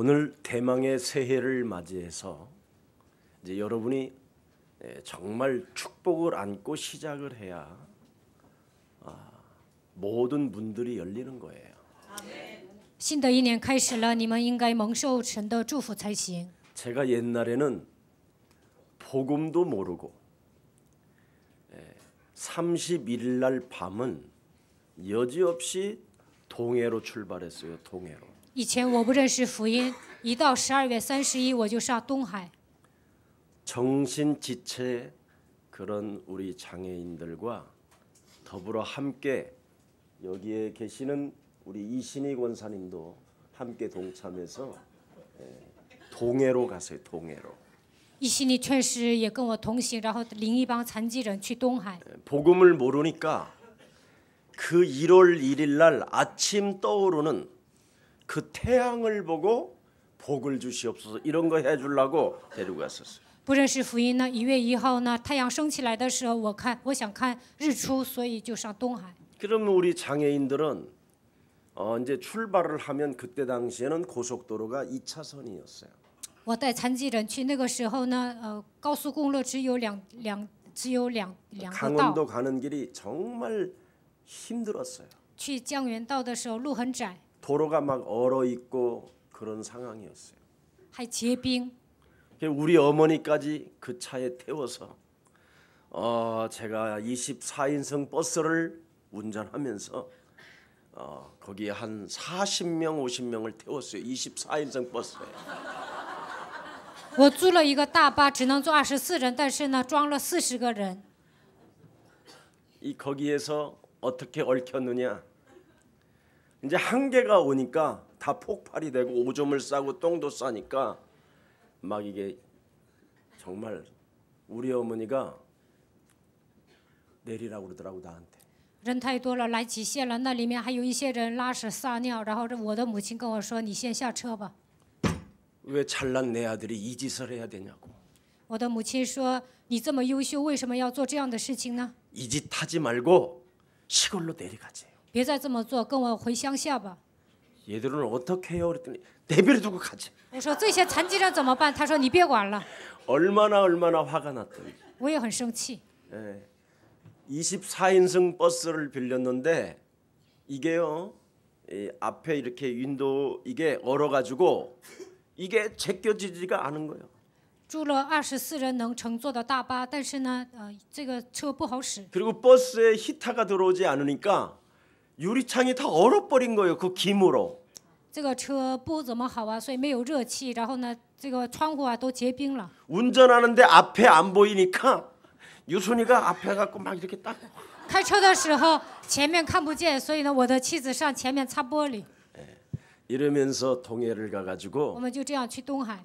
오늘 대망의 새해를 맞이해서 이제 여러분이 정말 축복을 안고 시작을 해야 모든 문들이 열리는 거예요. 新的一年开始了，你们应该蒙受神的祝福才行。 제가 옛날에는 복음도 모르고 31일 날 밤은 여지없이 동해로 출발했어요. 동해로. 以前我不认识福音，一到12月31我就上东海。 정신지체 그런 우리 장애인들과 더불어 함께 여기에 계시는 우리 이신희 권사님도 함께 동참해서 동해로 갔어요. 동해로. 一心理劝师也跟我同行，然后领一帮残疾人去东海。 복음을 모르니까 그 1월 1일 날 아침 떠오르는 그 태양을 보고 복을 주시옵소서 이런 거 해주려고 데리고 갔었어요. 不认识福音呢，1月1号呢，太阳升起来的时候，我想看日出，所以就上东海。 그러면 우리 장애인들은 이제 출발을 하면 그때 당시에는 고속도로가 2차선이었어요. 我带残疾人去，那个时候呢，高速公路只有两个道。 강원도 가는 길이 정말 힘들었어요. 去江原道的时候路很窄， 도로가 막 얼어 있고 그런 상황이었어요. 还结冰。 우리 어머니까지 그 차에 태워서 제가 24인승 버스를 운전하면서 거기에 한 40명 50명을 태웠어요. 24인승 버스에. 我租了一个大巴，只能坐24人，但是呢，装了40个人。 이 거기에서 어떻게 얽혔느냐? 이제 한계가 오니까 다 폭발이 되고 오줌을 싸고 똥도 싸니까 막 이게 정말 우리 어머니가 내리라고 그러더라고 나한테. 人太多了，来极限了，那里面还有一些人拉屎撒尿，然后我的母亲跟我说：“你先下车吧。” 왜 잘난 내 아들이 이 짓을 해야 되냐고. 我的母亲说：“你这么优秀，为什么要做这样的事情呢？ 이 짓 하지 말고 시골로 내려가지. 别再这么做，跟我回乡下吧。” 얘들은 어떻게 해요? 그랬더니 내버려 두고 가지. 我说：“这些残疾人怎么办？”他说：“你别管了。 얼마나 화가 났더니. ”我也很生气。 24인승 버스를 빌렸는데 이게요. 앞에 이렇게 윈도우 이게 얼어가지고 이게 제껴지지가 않은 거예요. 住了24人能乘坐的大巴，但是呢，这个车不好使。 그리고 버스에 히터가 들어오지 않으니까 유리창이 다 얼어버린 거예요. 그 기모로. 这个车不怎么好啊，所以没有热气。然后呢，这个窗户啊都结冰了。 운전하는데 앞에 안 보이니까 유순이가 앞에 갖고 막 이렇게 딱. 开车的时候前面看不见，所以呢，我的妻子上前面擦玻璃。 이러면서 동해를 가가지고 我们就这样去东海。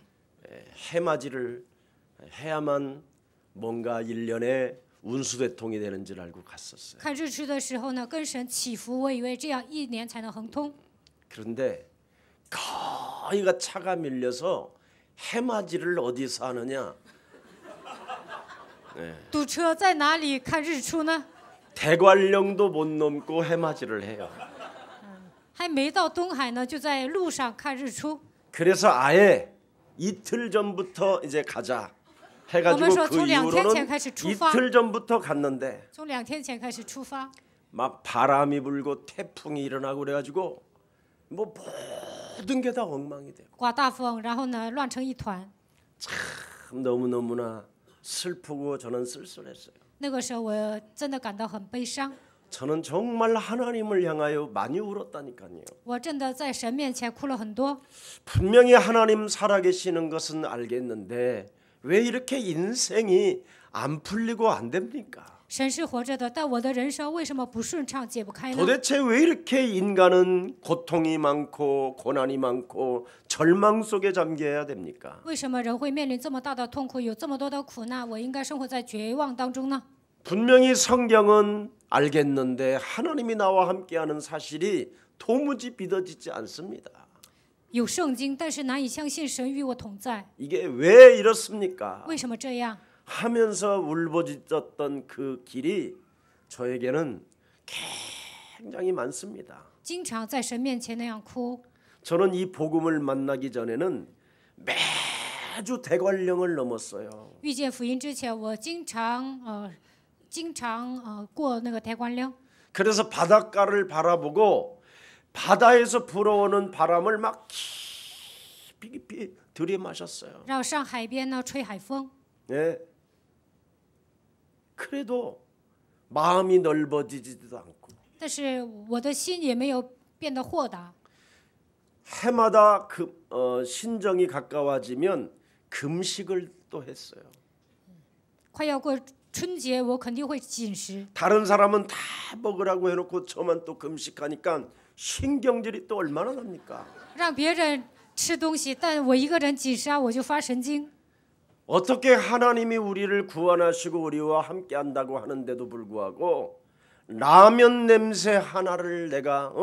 해맞이를 해야만 뭔가 1년에 운수대통이 되는 줄 알고 갔었어요. 看日出的时候呢，跟神祈福，我以为这样1年才能亨通。 그런데 거의가 차가 밀려서 해맞이를 어디서 하느냐? 堵车在哪里看日出呢？ 대관령도 못 넘고 해맞이를 해요. 还没到东海呢，就在路上看日出。 그래서 아예 이틀 전부터 이제 가자 해가지고 그 이후로는 이틀 전부터 갔는데 从2天前开始出发， 막 바람이 불고 태풍이 일어나고 그래가지고 뭐 모든 게 다 엉망이 돼요. 刮大风，然后呢乱成一团。 참 너무너무나 슬프고 저는 쓸쓸했어요. 那个时候我真的感到很悲伤， 저는 정말 하나님을 향하여 많이 울었다니까요. 我真的在神面前哭了很多。 분명히 하나님 살아계시는 것은 알겠는데 왜 이렇게 인생이 안 풀리고 안 됩니까? 神是活着的，但我的人生为什么不顺畅，解不开呢？ 도대체 왜 이렇게 인간은 고통이 많고 고난이 많고 절망 속에 잠겨야 됩니까? 为什么人会面临这么大的痛苦，有这么多的苦难？我应该生活在绝望当中呢？ 분명히 성경은 알겠는데 하나님이 나와 함께하는 사실이 도무지 믿어지지 않습니다. 有圣经，但是难以相信神与我同在。 이게 왜 이렇습니까? 为什么这样？ 하면서 울부짖었던 그 길이 저에게는 굉장히 많습니다. 经常在神面前那样哭。 저는 이 복음을 만나기 전에는 매주 대관령을 넘었어요. 遇见福音之前，我经常过那个台关岭， 그래서 바닷가를 바라보고 바다에서 불어오는 바람을 막 깊이 들이마셨어요. 然后上海边呢吹海风。 예. 그래도 마음이 넓어지지도 않고 但是我的心也没有变得豁达。 해마다 신정이 가까워지면 금식을 또 했어요. 快要过春节，我肯定会禁食。 다른 사람은 다 먹으라고 해놓고 저만 또 금식하니까 신경질이 또 얼마나 납니까? 让别人吃东西，但我一个人禁食啊，我就发神经。 어떻게 하나님이 우리를 구원하시고 우리와 함께한다고 하는데도 불구하고 라면 냄새 하나를 내가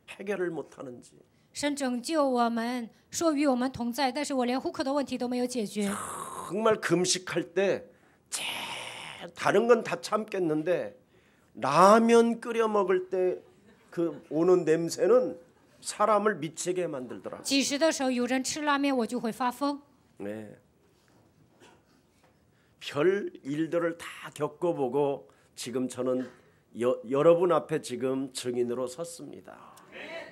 해결을 못하는지. 神拯救我们，说与我们同在，但是我连户口的问题都没有解决。 정말 금식할 때 다른 건 다 참겠는데 라면 끓여 먹을 때 그 오는 냄새는 사람을 미치게 만들더라고요. 几时的时候有人吃拉面，我就会发疯。 네. 별 일들을 다 겪어보고 지금 저는 여러분 앞에 지금 증인으로 섰습니다.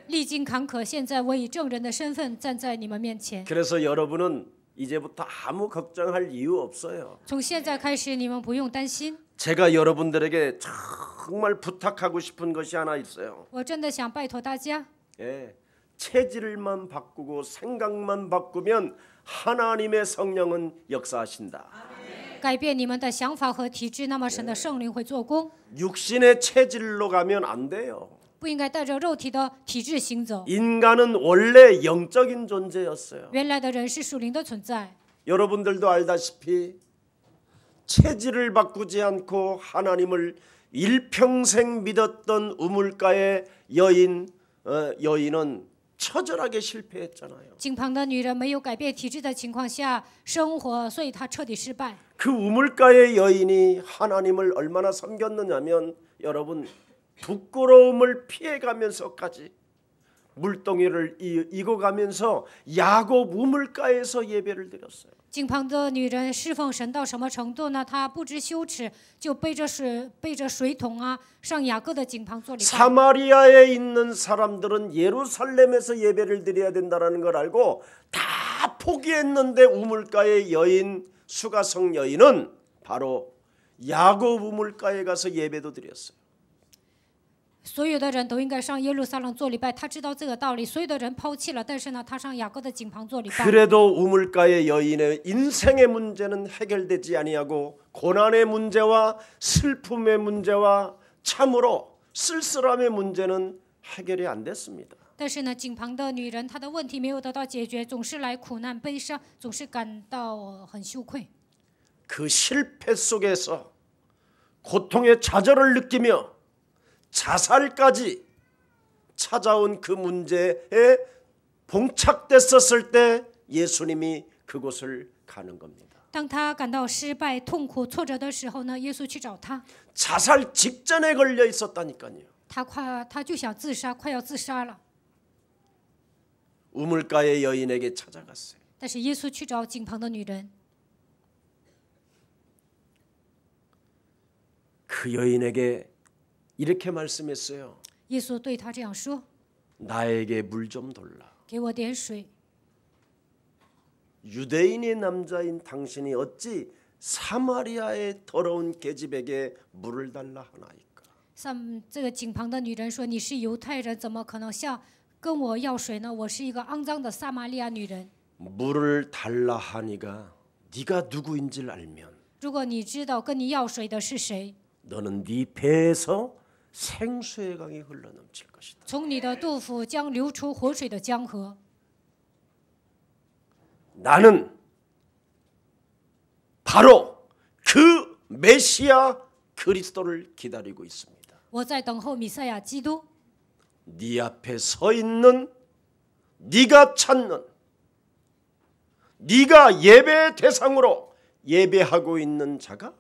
历经坎坷，现在我以证人的身份站在你们面前。 그래서 여러분은 이제부터 아무 걱정할 이유 없어요. 从现在开始，你们不用担心。 제가 여러분들에게 정말 부탁하고 싶은 것이 하나 있어요. 我真的想拜托大家， 예, 체질만 바꾸고 생각만 바꾸면 하나님의 성령은 역사하신다. 改变你们的想法和体质，那么神的圣灵会做工。 육신의 체질로 가면 안 돼요. 不应该带着肉体的体质行走。 인간은 원래 영적인 존재였어요. 原来的人是属灵的存在。 여러분들도 알다시피 체질을 바꾸지 않고 하나님을 일평생 믿었던 우물가의 여인은 처절하게 실패했잖아요. 井旁的女人没有改变体质的情况下生活，所以她彻底失败。 그 우물가의 여인이 하나님을 얼마나 섬겼느냐면 여러분 부끄러움을 피해가면서까지 물동이를 익어가면서 야곱 우물가에서 예배를 드렸어요. 井旁的女人侍奉神到什么程度呢？她不知羞耻，就背着水桶啊，上雅各的井旁做礼拜。 사마리아에 있는 사람들은 예루살렘에서 예배를 드려야 된다는 걸 알고 다 포기했는데 우물가의 여인 수가성 여인은 바로 야곱 우물가에 가서 예배도 드렸어요. 所有的人都应该上耶路撒冷做礼拜，他知道这个道理。所有的人抛弃了，但是呢，他上雅各的井旁做礼拜。 그래도 우물가의 여인의 인생의 문제는 해결되지 아니하고 고난의 문제와 슬픔의 문제와 참으로 쓸쓸함의 문제는 해결이 안 됐습니다. 但是呢，井旁的女人，她的问题没有得到解决，总是来苦难、悲伤，总是感到很羞愧。 그 실패 속에서 고통의 좌절을 느끼며 자살까지 찾아온 그 문제에 봉착됐었을 때 예수님이 그곳을 가는 겁니다. 当他感到失败、痛苦、挫折的时候呢，耶稣去找他。 자살 직전에 걸려 있었다니까요. 他就想自杀，快要自杀了。 우물가의 여인에게 찾아갔어요. 但是耶稣去找井旁的女人， 그 여인에게 이렇게 말씀했어요. 耶稣对他这样说： 나에게 물 좀 달라. 给我点水。 유대인의 남자인 당신이 어찌 사마리아의 더러운 계집에게 물을 달라 하나이까. 这个井旁的女人说：“你是犹太人，怎么可能跟我要水呢？我是一个肮脏的撒玛利亚女人。 물을 달라 하니가 네가 누구인지를 알면 如果你知道跟你要水的是谁， 너는 네 배에서 생수의 강이 흘러넘칠 것이다. 从你的肚腹将流出活水的江河。 나는 바로 그 메시아 그리스도를 기다리고 있습니다. 我在等候弥赛亚基督。 네 앞에 서 있는 네가 찾는 네가 예배의 대상으로 예배하고 있는 자가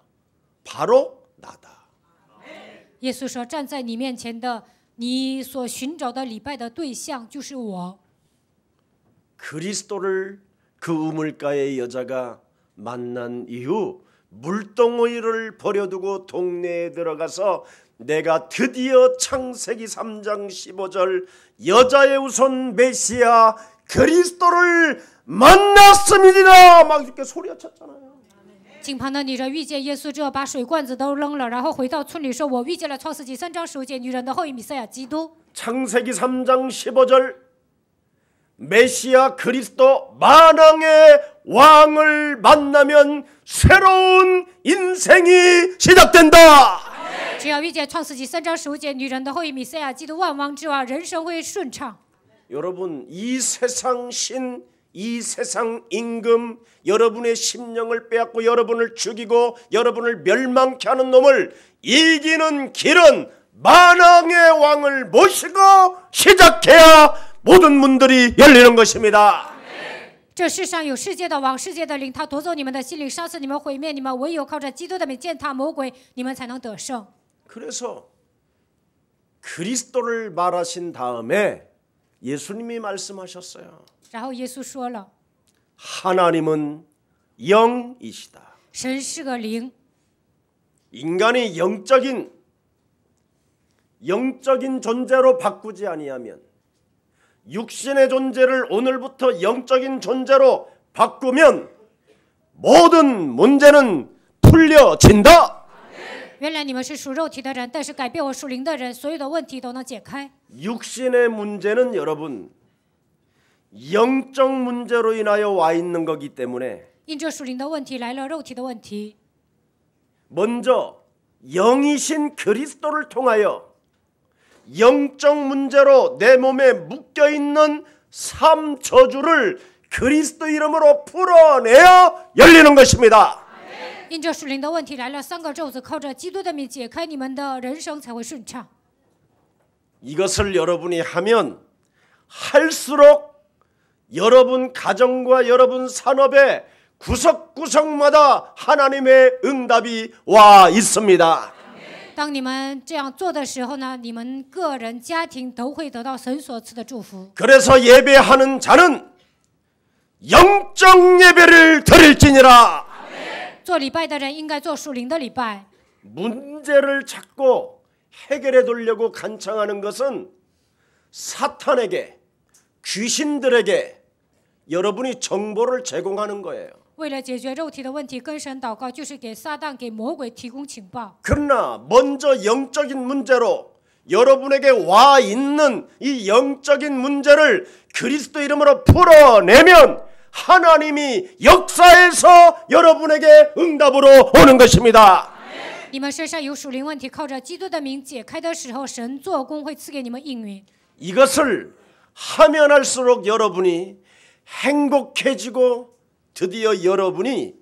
바로 나다. 耶稣说：“站在你面前的，你所寻找的礼拜的对象就是我。 그리스도를 그 우물가의 여자가 만난 이후 물동이를 버려두고 동네에 들어가서 내가 드디어 창세기 3장 15절 여자의 우선 메시아 그리스도를 만났습니다. 막 이렇게 소리쳤잖아요. 井旁的女人遇见耶稣之后，把水罐子都扔了，然后回到村里说：“我遇见了创世纪3章15节女人的后裔弥赛亚基督。” 창세기 3장 15절 메시아 그리스도 만왕의 왕을 만나면 새로운 인생이 시작된다. 只要遇见创世纪3章15节女人的后裔弥赛亚基督万王之王，人生会顺畅。 여러분 이 세상 신, 이 세상 임금, 여러분의 심령을 빼앗고 여러분을 죽이고 여러분을 멸망케 하는 놈을 이기는 길은 만왕의 왕을 모시고 시작해야 모든 문들이 열리는 것입니다. 这世上有世界的王，世界的灵，他夺走你们的心灵，杀死你们，毁灭你们。唯有靠着基督的名践踏魔鬼，你们才能得胜。 그래서 그리스도를 말하신 다음에 예수님이 말씀하셨어요. 然后耶稣说了， 하나님은 영이시다. 神是个灵， 인간이 영적인 존재로 바꾸지 아니하면 육신의 존재를 오늘부터 영적인 존재로 바꾸면 모든 문제는 풀려진다. 原来你们是属肉体的人，但是改变我属灵的人，所有的问题都能解开。 육신의 문제는 여러분 영적 문제로 인하여 와 있는 거기 때문에 因这属灵的问题来了肉体的问题， 먼저 영이신 그리스도를 통하여 영적 문제로 내 몸에 묶여있는 삶 저주를 그리스도 이름으로 풀어내어 열리는 것입니다. 因这属灵的问题来了3个咒子，靠着基督的名解开，你们的人生才会顺畅。 이것을 여러분이 하면 할수록 여러분 가정과 여러분 산업의 구석구석마다 하나님의 응답이 와 있습니다. 当你们这样做的时候呢，你们个人、家庭都会得到神所赐的祝福。 그래서 예배하는 자는 영적 예배를 드릴지니라. 做礼拜的人应该做属灵的礼拜。 문제를 찾고 해결해 두려고 간청하는 것은 사탄에게 귀신들에게 여러분이 정보를 제공하는 거예요. 为了解决肉体的问题，跟神祷告就是给撒旦、给魔鬼提供情报。 그러나 먼저 영적인 문제로 여러분에게 와 있는 이 영적인 문제를 그리스도 이름으로 풀어내면 하나님이 역사에서 여러분에게 응답으로 오는 것입니다. 你们身上有属灵问题，靠着基督的名解开的时候，神做工会赐给你们应允。 이것을 하면 할수록 여러분이 행복해지고 드디어 여러분이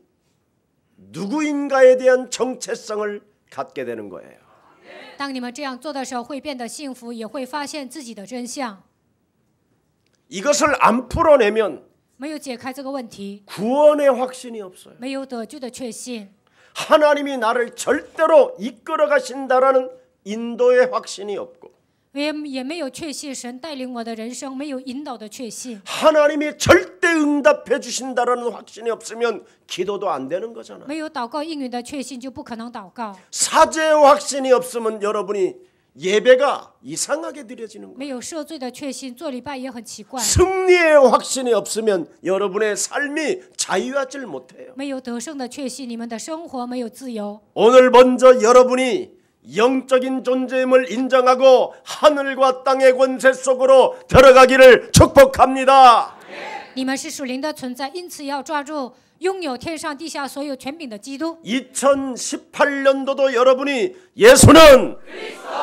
누구인가에 대한 정체성을 갖게 되는 거예요. 当你们这样做的时候，会变得幸福，也会发现自己的真相。 이것을 안 풀어내면 没有解开这个问题， 구원의 확신이 없어요. 没有得救的确信， 하나님이 나를 절대로 이끌어 가신다라는 인도의 확신이 없고 也没有确信神带领我的人生，没有引导的确信。 하나님이 절대 응답해 주신다라는 확신이 없으면 기도도 안 되는 거잖아요. 没有祷告应允的确信，就不可能祷告。 사죄의 확신이 없으면 여러분이 예배가 이상하게 드려지는 거예요. 没有赦罪的确信，做礼拜也很奇怪。 승리의 확신이 없으면 여러분의 삶이 자유하질 못해요. 没有得胜的确信，你们的生活没有自由。 오늘 먼저 여러분이 영적인 존재임을 인정하고 하늘과 땅의 권세 속으로 들어가기를 축복합니다. 你们是属灵的存在，因此要抓住拥有天上地下所有权柄的基督。 2018년도도 여러분이 예수는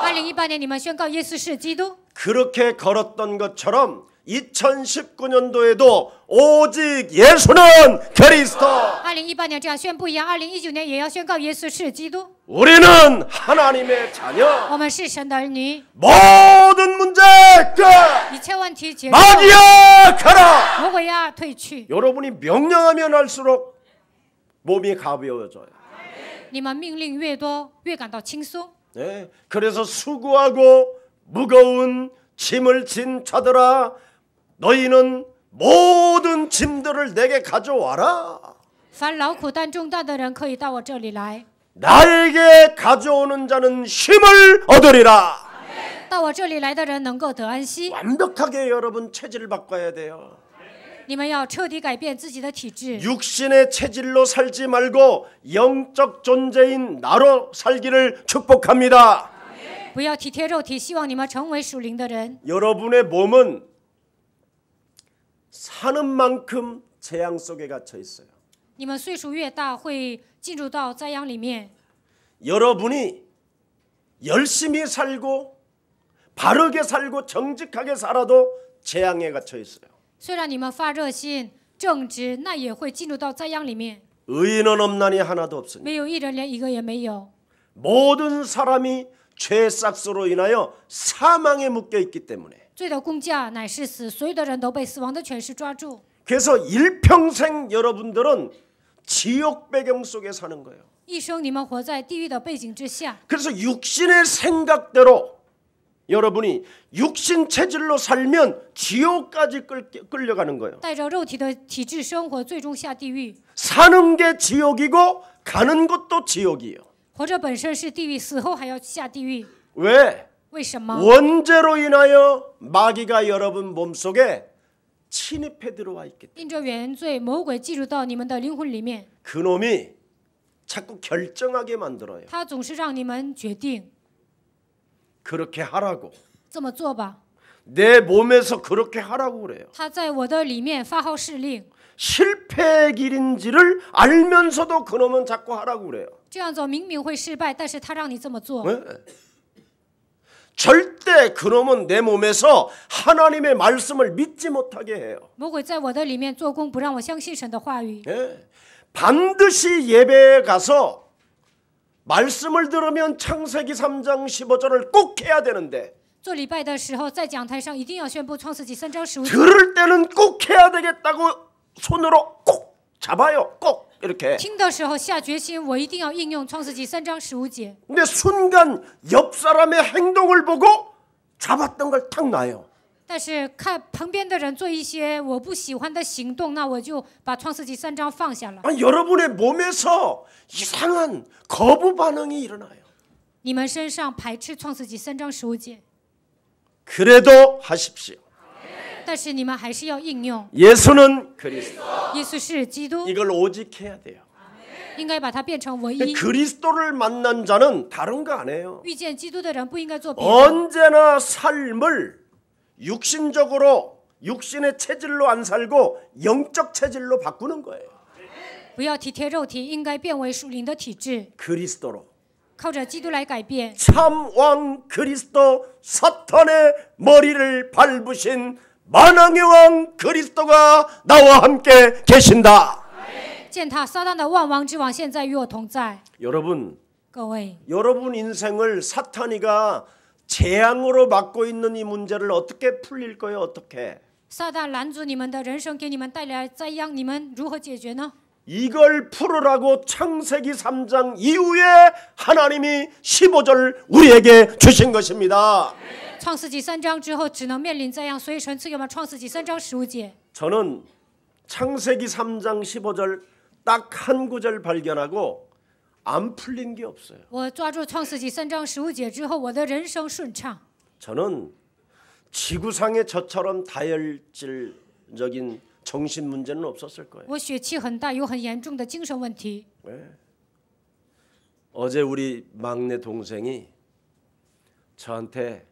2018年，你们宣告耶稣是基督。 그렇게 걸었던 것처럼 2019년도에도 오직 예수는 그리스도. 2018年这样宣布一样，2019年也要宣告耶稣是基督。 우리는 하나님의 자녀. 我们是神的儿女， 모든 문제 끝. 一切问题解决， 마귀야 가라. 魔鬼呀退去。 여러분이 명령하면 할수록 몸이 가벼워져요. 你们命令越多，越感到轻松。 네, 그래서 수고하고 무거운 짐을 진 자들아 너희는 모든 짐들을 내게 가져와라. 凡劳苦担重担的人，可以到我这里来。 나에게 가져오는 자는 쉼을 얻으리라. 到我这里来的人能够得安息。 완벽하게 여러분 체질을 바꿔야 돼요. 你们要彻底改变自己的体质， 육신의 체질로 살지 말고 영적 존재인 나로 살기를 축복합니다. 不要体贴肉体，希望你们成为属灵的人。 여러분의 몸은 사는 만큼 재앙 속에 갇혀 있어요. 你们岁数越大，会进入到灾殃里面。 여러분이 열심히 살고 바르게 살고 정직하게 살아도 재앙에 갇혀 있어요. 虽然你们发热心、正直，那也会进入到灾殃里面。 의인은 없나니 하나도 없으니 没有一人，连一个也没有。 모든 사람이 죄 싹스로 인하여 사망에 묶여 있기 때문에 罪的工价乃是死，所有的人都被死亡的权势抓住。 그래서 일평생 여러분들은 지옥 배경 속에 사는 거예요. 一生你们活在地狱的背景之下， 그래서 육신의 생각대로 여러분이 육신 체질로 살면 지옥까지 끌려가는 거예요. 带着肉体的体质生活，最终下地狱。 사는 게 지옥이고 가는 것도 지옥이에요. 活着本身是地狱，死后还要下地狱。 왜? 为什么？ 원죄로 인하여 마귀가 여러분 몸속에 침입해 들어와 있기 때문에 因着原罪，魔鬼进入到你们的灵魂里面， 그놈이 자꾸 결정하게 만들어요. 他总是让你们决定 그렇게 하라고. 这么做吧。 내 몸에서 그렇게 하라고 그래요. 他在我的里面发号施令， 실패의 길인지를 알면서도 그놈은 자꾸 하라고 그래요. 这样走明明会失败，但是他让你这么做。 네. 절대 그놈은 내 몸에서 하나님의 말씀을 믿지 못하게 해요. 魔鬼在我的里面做工，不让我相信神的话语。 네. 반드시 예배에 가서 말씀을 들으면 창세기 3장 15절을 꼭 해야 되는데 做礼拜的时候，在讲台上一定要宣布创世纪3章15节。 들을 때는 꼭 해야 되겠다고 손으로 꼭 잡아요. 꼭 이렇게. 听的时候下决心，我一定要应用创世纪3章15节。 근데 순간 옆 사람의 행동을 보고 잡았던 걸 탁 놔요. 但是看旁边的人做一些我不喜欢的行动，那我就把创世纪3章放下了。 아니, 여러분의 몸에서 이상한 거부 반응이 일어나요. 你们身上排斥创世纪3章15节， 그래도 하십시오. 但是你们还是要应用。 예수는 그리스도. 耶稣是基督， 이걸 오직 해야 돼요. 应该把它变成唯一。 그리스도를 만난 자는 다른 거 안 해요. 遇见基督的人不应该做别的， 언제나 삶을 육신적으로 육신의 체질로 안 살고 영적 체질로 바꾸는 거예요. 不要体贴肉体，应该变为属灵的体质， 그리스도로. 靠着基督来改变。 참왕 그리스도 사탄의 머리를 밟으신 만왕의 왕 그리스도가 나와 함께 계신다. 践踏撒旦的万王之王，现在与我同在。 여러분, 各位， 여러분 인생을 사탄이가 재앙으로 막고 있는 이 문제를 어떻게 풀릴 거예요? 어떻게? 撒旦拦阻你们的人生，给你们带来灾殃，你们如何解决呢？ 이걸 풀으라고 창세기 3장 이후에 하나님이 15절 우리에게 주신 것입니다. 创世纪3章之后，只能面临灾殃，所以神赐给我们创世纪3章15节。 저는 창세기 3장 15절 딱 한 구절 발견하고 안 풀린 게 없어요. 我抓住创世纪3章15节之后，我的人生顺畅。 저는 지구상에 저처럼 다혈질적인 정신 문제는 없었을 거예요. 我血气很大，有很严重的精神问题。 네. 어제 우리 막내 동생이 저한테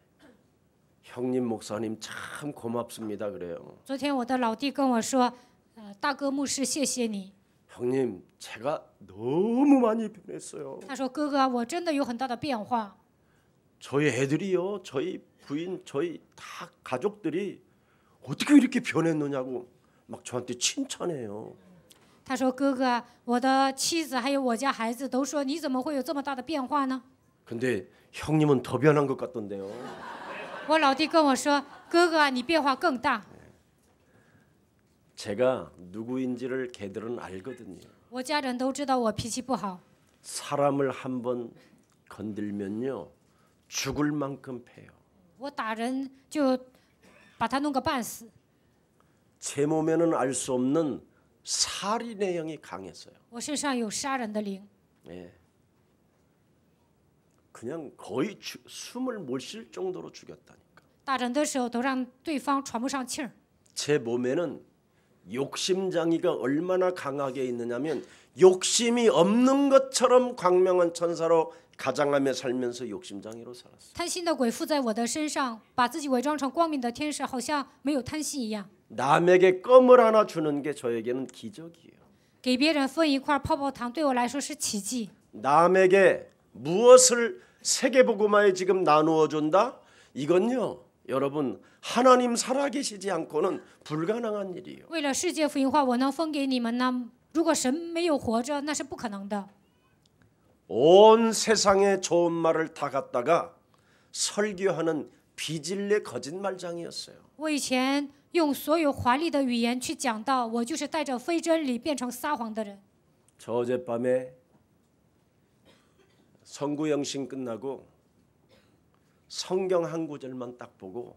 형님 목사님 참 고맙습니다 그래요. 昨天我的老弟跟我说，大哥牧师，谢谢你。 형님 제가 너무 많이 변했어요. 他说，哥哥，我真的有很大的变化。 저희 애들이요, 저희 부인, 저희 다 가족들이 어떻게 이렇게 변했느냐고 막 저한테 칭찬해요. 他说，哥哥，我的妻子还有我家孩子都说，你怎么会有这么大的变化呢？ 근데 형님은 더 변한 것 같던데요. 我老弟跟我说，哥哥，你变化更大。 제가 누구인지를 걔들은 알거든요. 我家人都知道我脾气不好， 사람을 한번 건들면요 죽을 만큼 패요. 我打人就把他弄个半死。제 몸에는 알 수 없는 살인의 영이 강했어요. 我身上有杀人的灵， 예. 그냥 거의 숨을 못 쉴 정도로 죽였다니까. 打人的时候都让对方喘不上气儿。 제 몸에는 욕심장애가 얼마나 강하게 있느냐면 욕심이 없는 것처럼 광명한 천사로 가장하며 살면서 욕심장애로 살았어요. 贪心的鬼附在我的身上，把自己伪装成光明的天使，好像没有贪心一样。 남에게 껌을 하나 주는 게 저에게는 기적이에요. 给别人分一块泡泡糖，对我来说是奇迹。 남에게 무엇을 세계복음화에 지금 나누어 준다? 이건요, 여러분 하나님 살아계시지 않고는 불가능한 일이에요. 为了世界福音化，我能分给你们呢？如果神没有活着，那是不可能的。 온 세상의 좋은 말을 다 갖다가 설교하는 비질레 거짓말장이었어요. 我以前用所有华丽的语言去讲道，我就是带着非真理变成撒谎的人。 저 어젯밤에 성구영신 끝나고 성경 한 구절만 딱 보고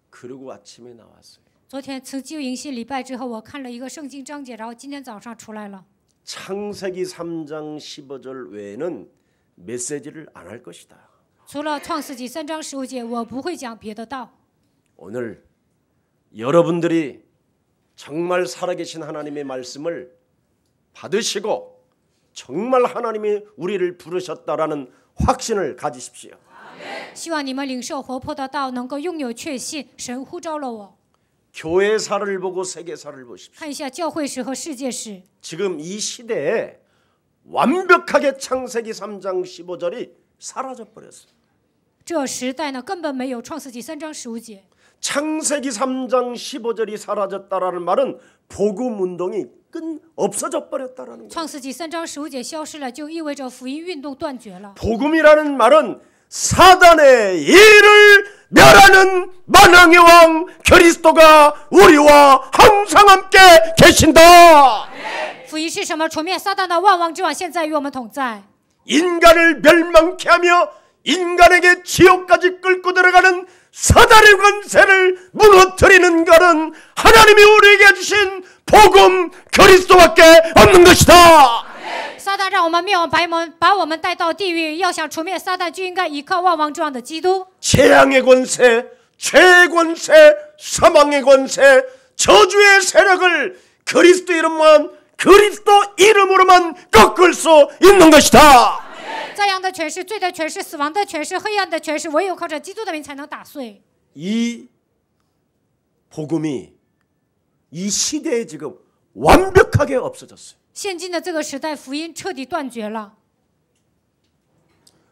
그러고 아침에 나왔어요. 昨天辞旧迎新礼拜之后，我看了一个圣经章节，然后今天早上出来了。 창세기 3장 15절 외에는 메시지를 안 할 것이다. 除了创世纪3章15节，我不会讲别的道。 오늘 여러분들이 정말 살아계신 하나님의 말씀을 받으시고 정말 하나님이 우리를 부르셨다라는 확신을 가지십시오. 希望你们领受活泼的道，能够拥有确信，神呼召了我。 교회사를 보고 세계사를 보십시오. 看一下教会史和世界史， 지금 이 시대에 완벽하게 창세기 3장 15절이 사라져 버렸어요. 这时代呢根本没有创世纪3章15节。 창세기 3장 15절이 사라졌다라는 말은 복음 운동이 없어져 버렸다라는 거예요. 创世纪3章15节消失了，就意味着福音运动断绝了。 복음이라는 말은 사단의 일을 멸하는 만왕의 왕 그리스도가 우리와 항상 함께 계신다. 福音是什么？除灭撒旦的万王之王，现在与我们同在。 인간을 멸망케 하며 인간에게 지옥까지 끌고 들어가는 사단의 권세를 무너뜨리는 것은 하나님이 우리에게 주신 복음 그리스도밖에 없는 것이다. 撒旦让我们灭亡，把我们带到地狱。要想除灭撒旦，就应该依靠万王之王的基督。 재앙의 권세, 죄의 권세, 사망의 권세, 저주의 세력을 그리스도 이름으로만 꺾을 수 있는 것이다. 这样的权势、罪的权势、死亡的权势、黑暗的权势，唯有靠着基督的名才能打碎。 이 복음이 이 시대에 지금 완벽하게 없어졌어요. 现今的这个时代，福音彻底断绝了。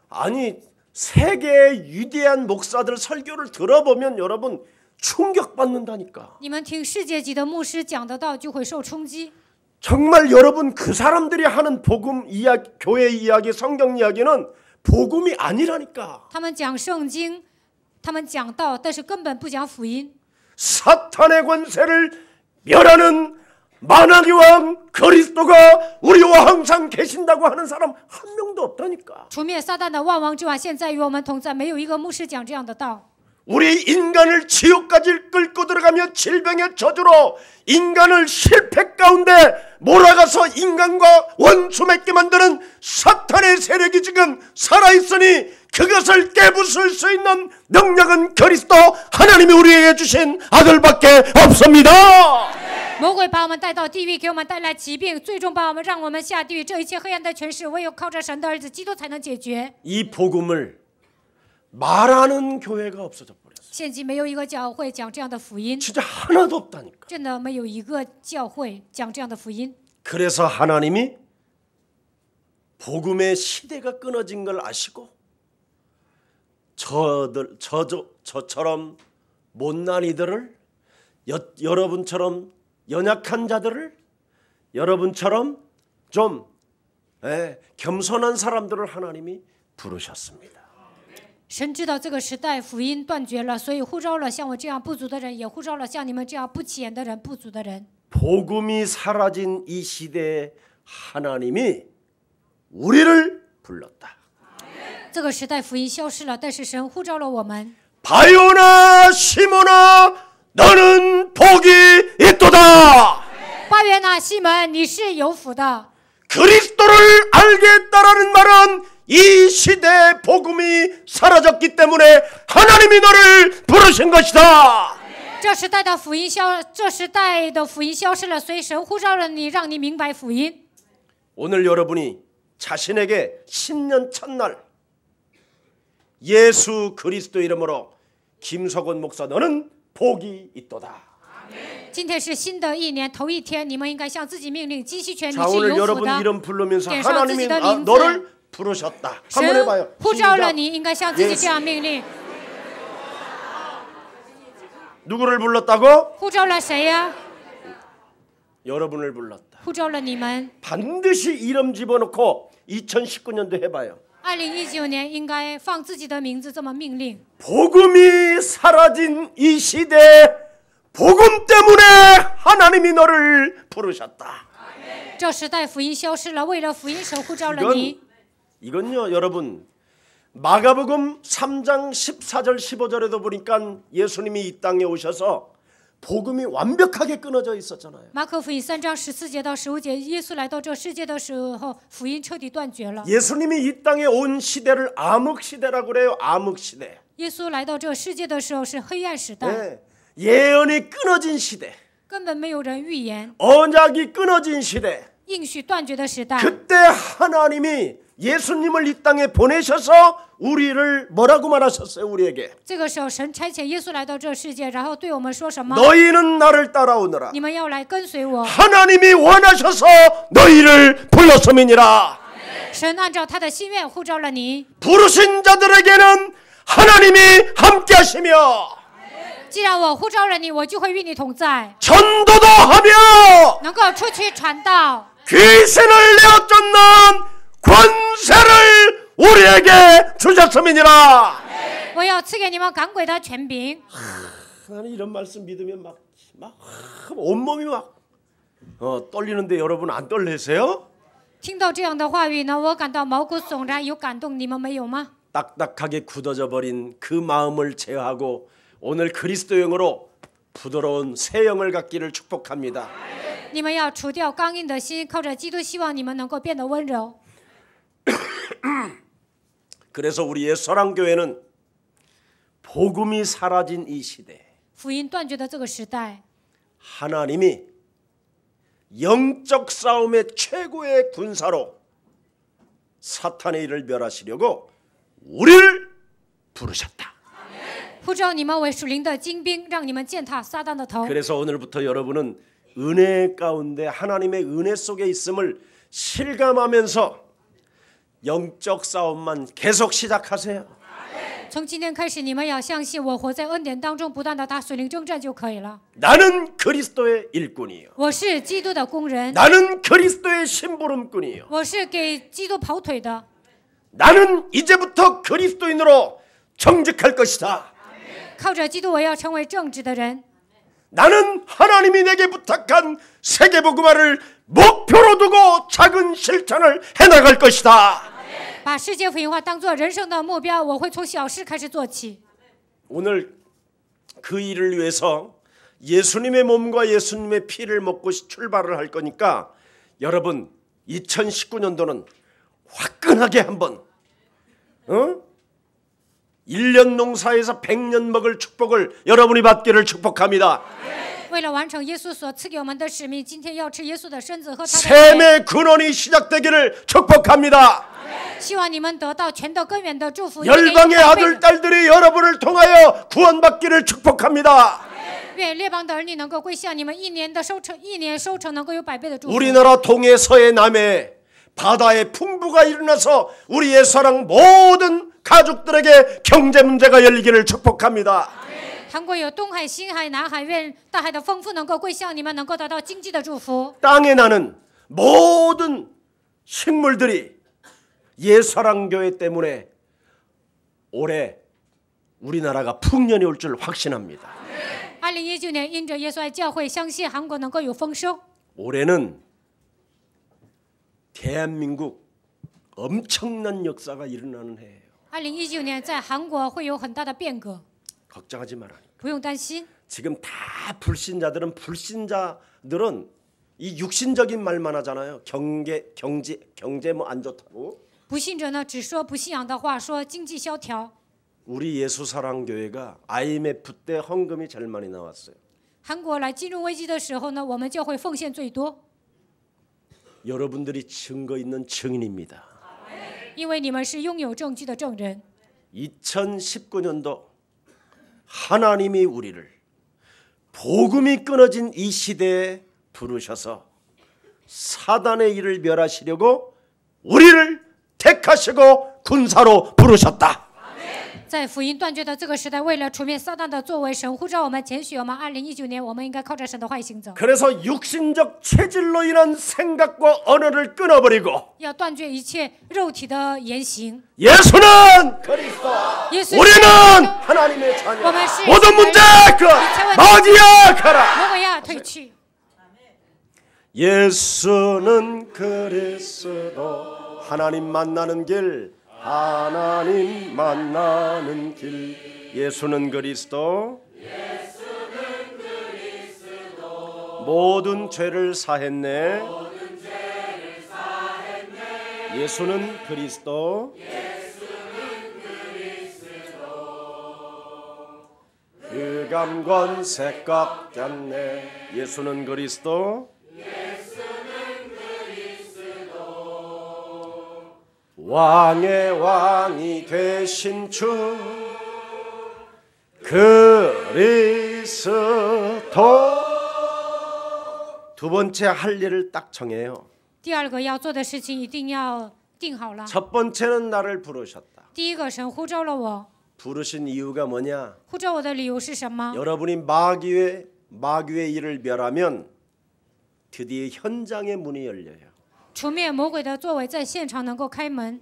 아니 세계의 위대한 목사들 설교를 들어보면 여러분 충격받는다니까. 你们听世界级的牧师讲的道，就会受冲击。 정말 여러분 그 사람들이 하는 복음 이야기, 교회 이야기, 성경 이야기는 복음이 아니라니까. 他们讲圣经，他们讲道，但是根本不讲福音。 사탄의 권세를 멸하는 만왕의 왕 그리스도가 우리와 항상 계신다고 하는 사람 한 명도 없다니까. 除灭撒旦的万王之王，现在与我们同在，没有一个牧师讲这样的道。 우리 인간을 지옥까지 끌고 들어가며 질병의 저주로 인간을 실패 가운데 몰아가서 인간과 원수 맺게 만드는 사탄의 세력이 지금 살아있으니 그것을 깨부술 수 있는 능력은 그리스도 하나님이 우리에게 주신 아들밖에 없습니다. 魔鬼把我们带到地狱，给我们带来疾病，最终让我们下地狱。这一切黑暗的权势，唯有靠着神的儿子基督才能解决。 이 복음을 말하는 교회가 없어져 버렸어요. 现今没有一个教会讲这样的福音， 진짜 하나도 없다니까. 真的没有一个教会讲这样的福音。 그래서 하나님이 복음의 시대가 끊어진 걸 아시고 저처럼 못난 이들을 여러분처럼 연약한 자들을 여러분처럼 좀 겸손한 사람들을 하나님이 부르셨습니다. 神知道这个时代福音断绝了，所以呼召了像我这样不足的人，也呼召了像你们这样不起眼的人、不足的人。 복음이 사라진 이 시대에 하나님이 우리를 불렀다. 这个时代福音消失了，但是神呼召了我们。 바요나 시모나 너는 복이 있도다. 8月呢，西门，你是有福的。 그리스도를 알겠다라는 말은 이 시대의 복음이 사라졌기 때문에 하나님이 너를 부르신 것이다. 这时代的福音消失了，所以神呼召了你，让你明白福音。 오늘 여러분이 자신에게 신년 첫날 예수 그리스도 이름으로 김석원 목사 너는 복이 있도다. 今天是新的一年头一天，你们应该向自己命令，继续权你 자 是 오늘 有福 여러분 的。 이름 부르면서 点上自己 하나님이 的名字。 너를 부르셨다. 한번 神 해봐요. 呼召了 시작. 你，应该向自己这样命令。 누구를 불렀다고? 呼召了谁呀？ 여러분을 불렀다. 呼召了你们。 반드시 이름 집어넣고 2019년도 해봐요. 2019年应该放自己的名字，这么命令。 복음이 사라진 이 시대 복음 때문에 하나님이 너를 부르셨다. 这时代福音消失了，为了福音神呼召了你。 이건요 여러분 마가복음 3장 14절 15절에도 보니까 예수님이 이 땅에 오셔서 복음이 완벽하게 끊어져 있었잖아요. 马可福音3章14节到15节，耶稣来到这世界的时候，福音彻底断绝了。 예수님이 이 땅에 온 시대를 암흑시대라고 그래요. 암흑시대. 耶稣来到这世界的时候是黑暗时代， 네. 예언이 끊어진 시대. 根本没有人预言， 언약이 끊어진 시대. 应许断绝的时代。 그때 하나님이 예수님을 이 땅에 보내셔서 우리를 뭐라고 말하셨어요? 우리에게 这个时候，神差遣耶稣来到这世界，然后对我们说什么？ 너희는 나를 따라오너라. 你们要来跟随我。 하나님이 원하셔서 너희를 불렀음이니라. 神按照他的心愿呼召了你。 부르신 자들에게는 하나님이 함께하시며 既然我呼召了你，我就会与你同在， 전도도 하며 能够出去传道， 귀신을 내어 쫓는 권세를 우리에게 주셨음이니라. 我要赐给你们赶鬼的权柄。 나는 이런 말씀 믿으면 막 온몸이 막 떨리는데 여러분 안 떨리세요? 听到这样的话语呢，我感到毛骨悚然，有感动，你们没有吗？ 딱딱하게 굳어져 버린 그 마음을 제어하고 오늘 그리스도 영으로 부드러운 새 영을 갖기를 축복합니다. 你们要除掉刚硬的心，靠着基督，希望你们能够变得温柔。 그래서 우리의 서랑교회는 복음이 사라진 이 시대 福音断绝的这个时代， 하나님이 영적 싸움의 최고의 군사로 사탄의 일을 멸하시려고 우리를 부르셨다. 呼召你们为属灵的精兵，让你们践踏撒旦的头。 그래서 오늘부터 여러분은 은혜 가운데 하나님의 은혜 속에 있음을 실감하면서 영적 싸움만 계속 시작하세요. 从今天开始，你们要相信我活在恩典当中，不断的打属灵征战就可以了。 나는 그리스도의 일꾼이요. 我是基督的工人， 나는 그리스도의 심부름꾼이요. 我是给基督跑腿的。 나는 이제부터 그리스도인으로 정직할 것이다. 靠着基督，我要成为正直的人。 나는 하나님이 내게 부탁한 세계복음화를 목표로 두고 작은 실천을 해나갈 것이다. 把世界福音化当作人生的目标，我会从小事开始做起。 오늘 그 일을 위해서 예수님의 몸과 예수님의 피를 먹고 출발을 할 거니까 여러분 2019년도는 화끈하게 한번 1년 농사에서 100년 먹을 축복을 여러분이 받기를 축복합니다. 为了完成耶稣所赐给我们的使命，今天要吃耶稣的身子和他的血。 샘의 근원이 시작되기를 축복합니다. 希望你们得到全的根源的祝福。 열방의 아들 딸들이 여러분을 통하여 구원받기를 축복합니다. 愿列邦的儿女能够归向你们，一年收成能够有100倍的祝福。 우리나라 동해 서해 남해 바다에 풍부가 일어나서 우리의 사랑 모든 가족들에게 경제 문제가 열리기를 축복합니다. 韩国有东海、新海、南海，愿大海的丰富能够归向你们，能够得到经济的祝福。 땅에 나는 모든 식물들이 예사랑교회 때문에 올해 우리나라가 풍년이 올 줄 확신합니다. 2019年，因着耶稣爱教会，相信韩国能够有丰收。 올해는 대한민국 엄청난 역사가 일어나는 해예요. 2019年在韩国会有很大的变革， 걱정하지 말아요. 不用担心。 지금 다 불신자들은 이 육신적인 말만 하잖아요. 경제 뭐 안 좋다고. 不信者呢，只说不信仰的话，说经济萧条。 우리 예수사랑교회가 IMF 때 헌금이 제일 많이 나왔어요. 韩国来金融危机的时候呢，我们教会奉献最多， 여러분들이 증거 있는 증인입니다. 因为你们是拥有证据的证人。 2019년도 하나님이 우리를 복음이 끊어진 이 시대에 부르셔서 사단의 일을 멸하시려고 우리를 택하시고 군사로 부르셨다. 在福音断绝的这个时代，为了除灭撒旦的作为，神呼召我们拣选我们。2019年，我们应该靠着神的话语行走。 그래서 육신적 체질로 인한 생각과 언어를 끊어버리고 要断绝一切肉体的言行。 예수는 그리스도, 耶稣 우리는 하나님의 자녀. 我们是 모든 문제 그 마귀야 가라. 魔鬼呀，退去。 예수는 그리스도, 하나님 만나는 길, 하나님 만나는 길. 예수는 그리스도, 모든 죄를 사했네. 예수는 그리스도, 흑암 권세 깎였네. 예수는 그리스도, 왕의 왕이 되신 주 그리스도. 두 번째 할 일을 딱 정해요. 第二个要做的事情一定要定好了。 첫 번째는 나를 부르셨다. 第一个，神呼召了我， 부르신 이유가 뭐냐? 呼召我的理由是什么？ 여러분이 마귀의 일을 멸하면 드디어 현장의 문이 열려요. 除灭魔鬼的作为，在现场能够开门，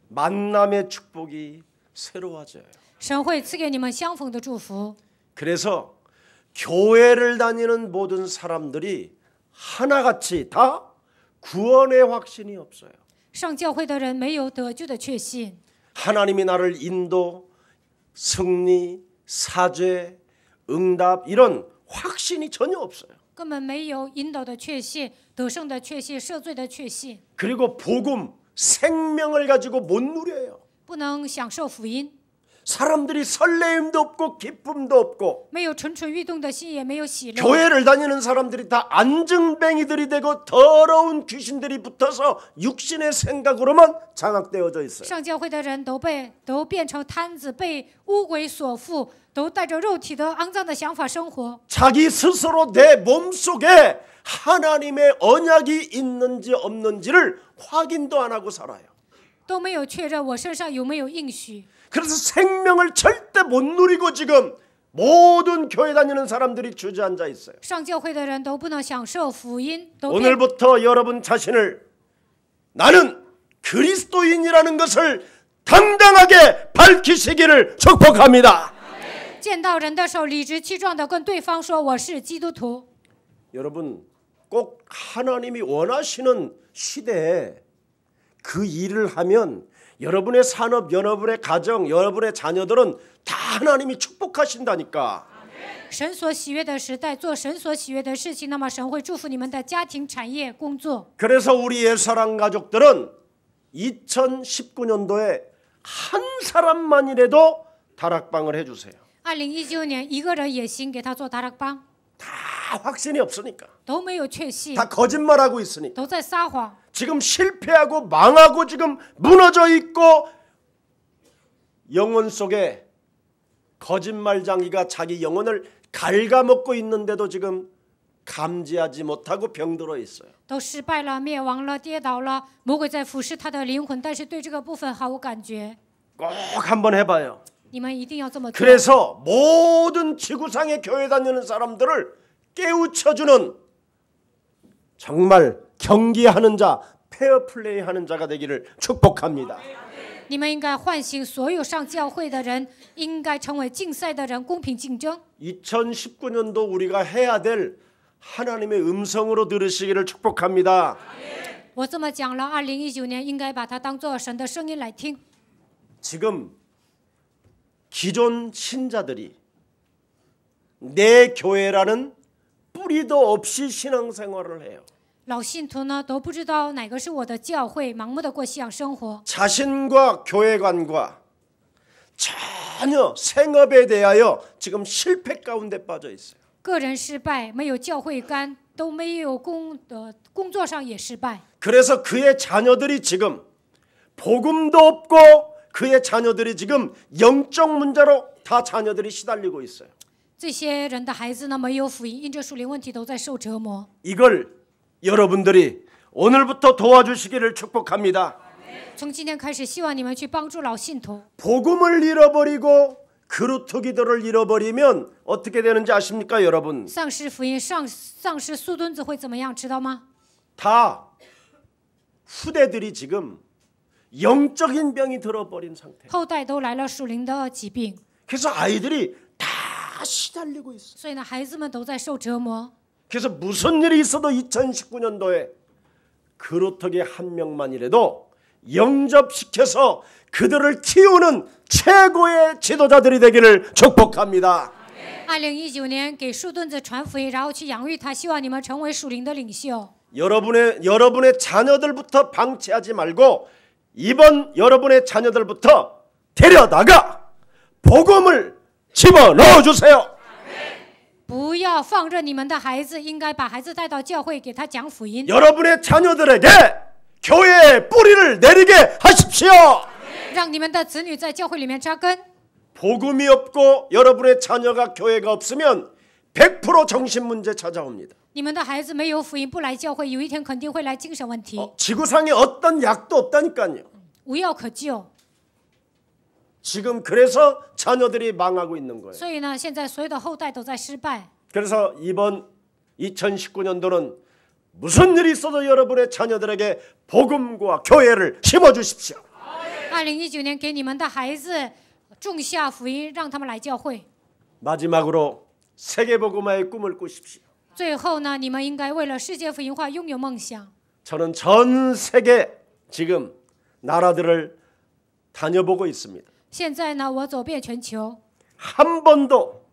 만남의 축복이 새로워져요. 神会赐给你们相逢的祝福。 그래서 교회를 다니는 모든 사람들이 하나같이 다 구원의 확신이 없어요. 上教会的人没有得救的确信， 하나님이 나를 인도, 승리, 사죄, 응답 이런 확신이 전혀 없어요. 根本没有引导的确信、得胜的确信、赦罪的确信， 그리고 복음, 생명을 가지고 못 누려요. 不能享受福音， 사람들이 설레임도 없고 기쁨도 없고 没有蠢蠢欲动的心，也没有喜乐。 교회를 다니는 사람들이 다 안증뱅이들이 되고 더러운 귀신들이 붙어서 육신의 생각으로만 장악되어져 있어요. 上教会的人都变成摊子，被污鬼所附，都带着肉体的肮脏的想法生活。 자기 스스로 내 몸속에 하나님의 언약이 있는지 없는지를 확인도 안 하고 살아요. 都没有确认我身上有没有应许， 그래서 생명을 절대 못 누리고 지금 모든 교회 다니는 사람들이 주저앉아 있어요. 上教会的人都不能享受福音，都变 오늘부터 여러분 자신을 나는 그리스도인이라는 것을 당당하게 밝히시기를 축복합니다. 见到人的时候理直气壮的跟对方说我是基督徒。 여러분 꼭 하나님이 원하시는 시대에 그 일을 하면 여러분의 산업, 여러분의 가정, 여러분의 자녀들은 다 하나님이 축복하신다니까. 神所喜悦的时代，做神所喜悦的事情，那么神会祝福你们的家庭、产业、工作。 그래서 우리 예수사랑 가족들은 2019년도에 한 사람만이라도 다락방을 해주세요. 2019年，一个人也行，给他做达拉邦， 다 확신이 없으니까. 都没有确信， 다 거짓말하고 있으니까. 都在撒谎。 지금 실패하고 망하고 지금 무너져 있고 영혼 속에 거짓말장이가 자기 영혼을 갉아먹고 있는데도 지금 감지하지 못하고 병들어 있어요. 都失败了、灭亡了、跌倒了，魔鬼在腐蚀他的灵魂，但是对这个部分毫无感觉。 꼭 한번 해봐요. 你们一定要这么做。 그래서 모든 지구상의 교회 다니는 사람들을 깨우쳐주는 정말 경기하는 자, 페어플레이 하는 자가 되기를 축복합니다. 你们应该唤醒所有上教会的人，应该成为竞赛的人，公平竞争。 2019년도 우리가 해야 될 하나님의 음성으로 들으시기를 축복합니다. 我这么讲了，2019年应该把它当作神的声音来听。 지금 기존 신자들이 내 교회라는 뿌리도 없이 신앙생활을 해요. 老信徒呢都不知道哪个是我的教会，盲目的过信仰生活， 자신과 교회관과 전혀 생업에 대하여 지금 실패 가운데 빠져 있어요. 个人失败，没有教会观，都没有工作上也失败。 그래서 그의 자녀들이 지금 복음도 없고 그의 자녀들이 지금 영적 문제로 다 자녀들이 시달리고 있어요. 这些人的孩子呢没有福音，因着属灵问题都在受折磨。 이걸 여러분들이 오늘부터 도와주시기를 축복합니다. 从今天开始，希望你们去帮助老信徒。 복음을 잃어버리고 그루터기들을 잃어버리면 어떻게 되는지 아십니까, 여러분? 丧失福音，丧失树墩子会怎么样？知道吗？ 다 후대들이 지금 영적인 병이 들어버린 상태. 后代都来了属灵的疾病， 그래서 아이들이 다 시달리고 있어. 所以呢，孩子们都在受折磨。 그래서 무슨 일이 있어도 2019년도에 그루터기 한 명만이라도 영접시켜서 그들을 키우는 최고의 지도자들이 되기를 축복합니다. 2019年给树墩子传福音，然后去养育他，希望你们成为属灵的领袖。 여러분의 자녀들부터 방치하지 말고 이번 여러분의 자녀들부터 데려다가 복음을 집어넣어 주세요. 不要放任你们的孩子，应该把孩子带到教会，给他讲福音。 여러분의 자녀들에게 교회의 뿌리를 내리게 하십시오. 让你们的子女在教会里面扎根。 복음이 없고 여러분의 자녀가 교회가 없으면 100% 정신 문제 찾아옵니다. 你们的孩子没有福音，不来教会，有一天肯定会来精神问题， 지구상에 어떤 약도 없다니까요. 无药可救。 지금 그래서 자녀들이 망하고 있는 거예요. 所以呢，现在所有的后代都在失败。 그래서 이번 2019년도는 무슨 일이 있어도 여러분의 자녀들에게 복음과 교회를 심어주십시오. 2019年给你们的孩子种下福音，让他们来教会。 마지막으로 세계복음화의 꿈을 꾸십시오. 最后呢，你们应该为了世界福音化拥有梦想。 저는 전 세계 지금 나라들을 다녀보고 있습니다. 现在呢，我走遍全球， 한 번도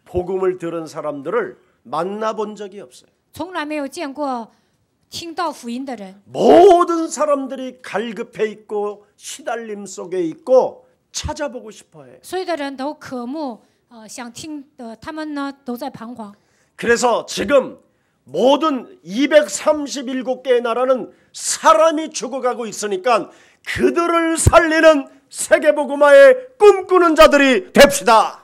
복음을 들은 사람들을 만나본 적이 없어요. 从来没有见过听到福音的人。 모든 사람들이 갈급해 있고 시달림 속에 있고 찾아보고 싶어해요. 所有的人都渴慕，想听的，他们呢都在彷徨。 그래서 지금 모든 237개의 나라는 사람이 죽어가고 있으니까 그들을 살리는 세계복음화의 꿈꾸는 자들이 됩시다.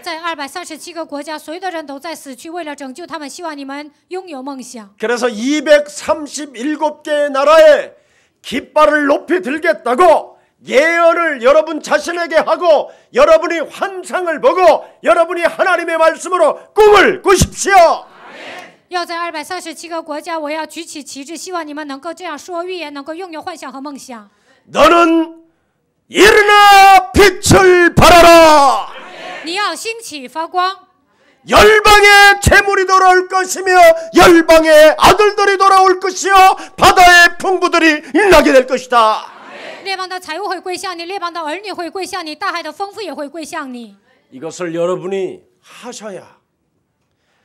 在237个国家，所有的人都在死去，为了拯救他们，希望你们拥有梦想。 그래서 237개의 나라에 깃발을 높이 들겠다고 예언을 여러분 자신에게 하고 여러분이 환상을 보고 여러분이 하나님의 말씀으로 꿈을 꾸십시오. 要在237个国家，我要举起旗帜，希望你们能够这样说预言，能够拥有幻想和梦想。 너는 일어나 빛을 발하라. 你要兴起发光， 열방의 재물이 돌아올 것이며 열방의 아들들이 돌아올 것이요 바다의 풍부들이 나게 될 것이다. 列邦的财物会归向你，列邦的儿女会归向你，大海的丰富也会归向你。 이것을 여러분이 하셔야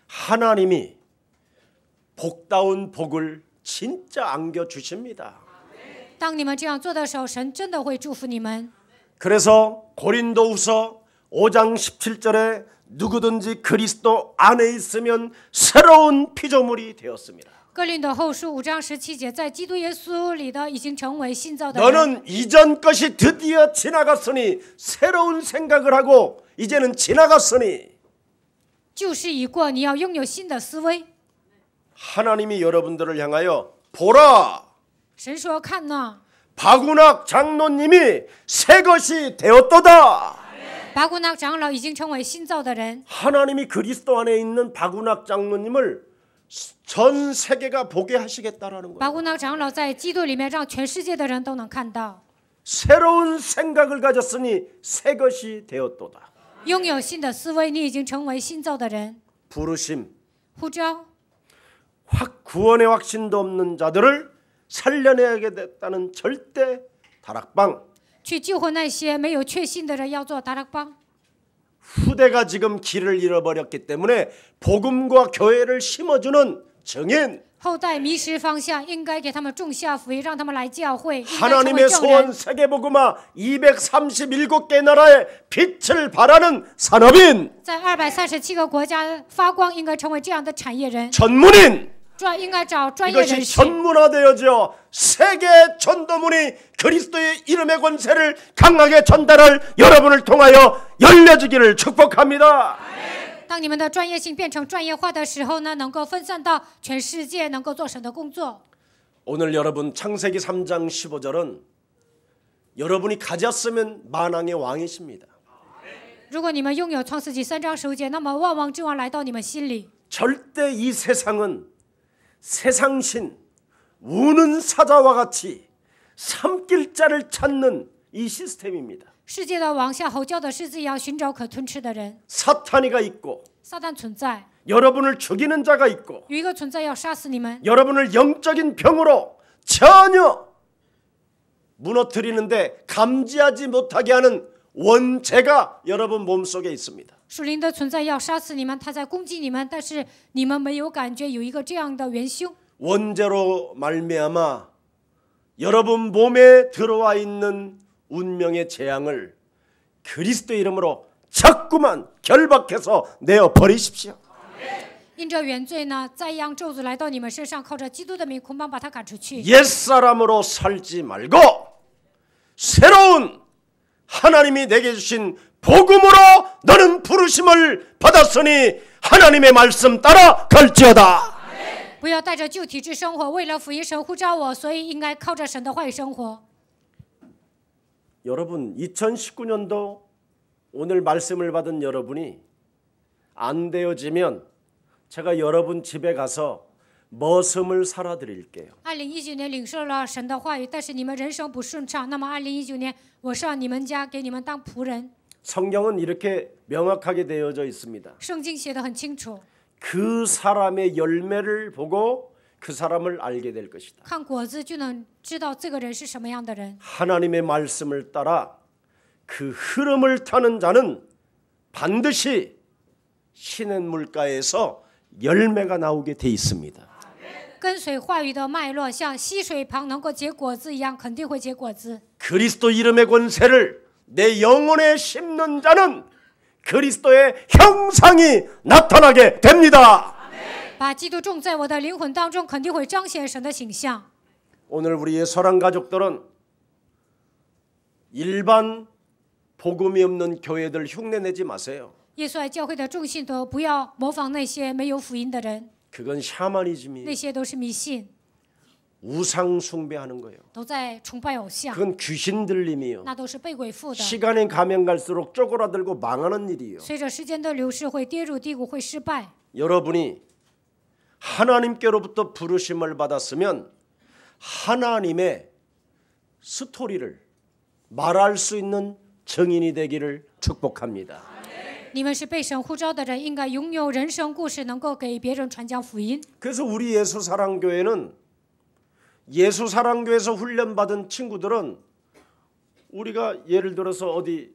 하나님이 복다운 복을 진짜 안겨 주십니다. 当你们这样做的时候，神真的会祝福你们。 그래서 고린도후서 5장 17절에 누구든지 그리스도 안에 있으면 새로운 피조물이 되었습니다. 哥林多后书5章17节，在基督耶稣里的已经成为新造的人。 너는 이전 것이 드디어 지나갔으니 새로운 생각을 하고 이제는 지나갔으니 旧事已过，你要拥有新的思维。 하나님이 여러분들을 향하여 보라 神说：“看哪， 박운학 장로님이 새 것이 되었도다. 巴古纳长老已经成为新造的人。 하나님이 그리스도 안에 있는 박운학 장로님을 전 세계가 보게 하시겠다라는 巴 거예요. 古纳长老在基督里面，让全世界的人都能看到， 새로운 생각을 가졌으니 새 것이 되었도다. 拥有新的思维，你已经成为新造的人。 부르심, 呼召 구원의 확신도 없는 자들을 살려내게 됐다는 절대 다락방. 去救活那些没有确信的人，要做达拉邦。 후대가 지금 길을 잃어버렸기 때문에 복음과 교회를 심어주는 증인, 后代迷失方向，应该给他们种下福音，让他们来教会，应该成为 하나님의 证 소원 人。 세계복음화 237개 나라의 빛을 발하는 산업인, 在237个国家发光，应该成为这样的产业人。 전문인, 应该找专业人 이것이 士。 전문화되어져 세계 전도문이 그리스도의 이름의 권세를 강하게 전달할 여러분을 통하여 열려지기를 축복합니다. 当你们的专业性变成专业化的时候呢，能够分散到全世界，能够做神的工作。 오늘 여러분 창세기 3장 15절은 여러분이 가졌으면 만왕의 왕이십니다. 如果你们拥有创世纪3章15节，那么万王之王来到你们心里。 절대 이 세상은 세상신 우는 사자와 같이 삼킬 자를 찾는 이 시스템입니다. 世界的王像吼叫的狮子一样寻找可吞吃的人。 사탄이가 있고 撒旦存在， 여러분을 죽이는 자가 있고 有一个存在要杀死你们， 여러분을 영적인 병으로 전혀 무너뜨리는데 감지하지 못하게 하는 원죄가 여러분 몸속에 있습니다. 属灵的存在要杀死你们，他在攻击你们，但是你们没有感觉有一个这样的元凶。 원죄로 말미암아 여러분 몸에 들어와 있는 운명의 재앙을 그리스도 이름으로 자꾸만 결박해서 내어 버리십시오. 因着原罪呢，再让咒诅来到你们身上，靠着基督的名，捆绑把他赶出去。 옛사람으로 살지 말고 새로운 하나님이 내게 주신 복음으로 너는 부르심을 받았으니 하나님의 말씀 따라 갈지어다. 不要带着旧体制生活，为了福音神呼召我，所以应该靠着神的话语生活。 여러분 2019년도 오늘 말씀을 받은 여러분이 안 되어지면 제가 여러분 집에 가서 머슴을 살아 드릴게요. 2019年领受了神的话语，但是你们人生不顺畅，那么2019年我上你们家给你们当仆人。 성경은 이렇게 명확하게 되어져 있습니다. 圣经写得很清楚， 그 사람의 열매를 보고 그 사람을 알게 될 것이다. 看果子就能知道这个人是什么样的人。 하나님의 말씀을 따라 그 흐름을 타는 자는 반드시 신의 물가에서 열매가 나오게 돼 있습니다. 跟随话语的脉络，像溪水旁能够结果子一样，肯定会结果子。 그리스도 이름의 권세를 내 영혼에 심는 자는 그리스도의 형상이 나타나게 됩니다. 把基督种在我的灵魂当中，肯定会彰显神的形象。 오늘 우리의 사랑 가족들은 일반 복음이 없는 교회들 흉내내지 마세요. 耶稣爱教会的众信徒不要模仿那些没有福音的人， 그건 샤머니즘이에요. 那些都是迷信， 우상 숭배하는 거예요. 都在崇拜偶像， 그건 귀신 들림이에요. 那都是被鬼附的。 시간이 가면 갈수록 쪼그라들고 망하는 일이에요. 随着时间的流逝，会跌入低谷，会失败。 여러분이 하나님께로부터 부르심을 받았으면 하나님의 스토리를 말할 수 있는 증인이 되기를 축복합니다. 你们是被神呼召的人，应该拥有人生故事，能够给别人传讲福音。 그래서 우리 예수사랑교회는 예수사랑교회에서 훈련받은 친구들은 우리가 예를 들어서 어디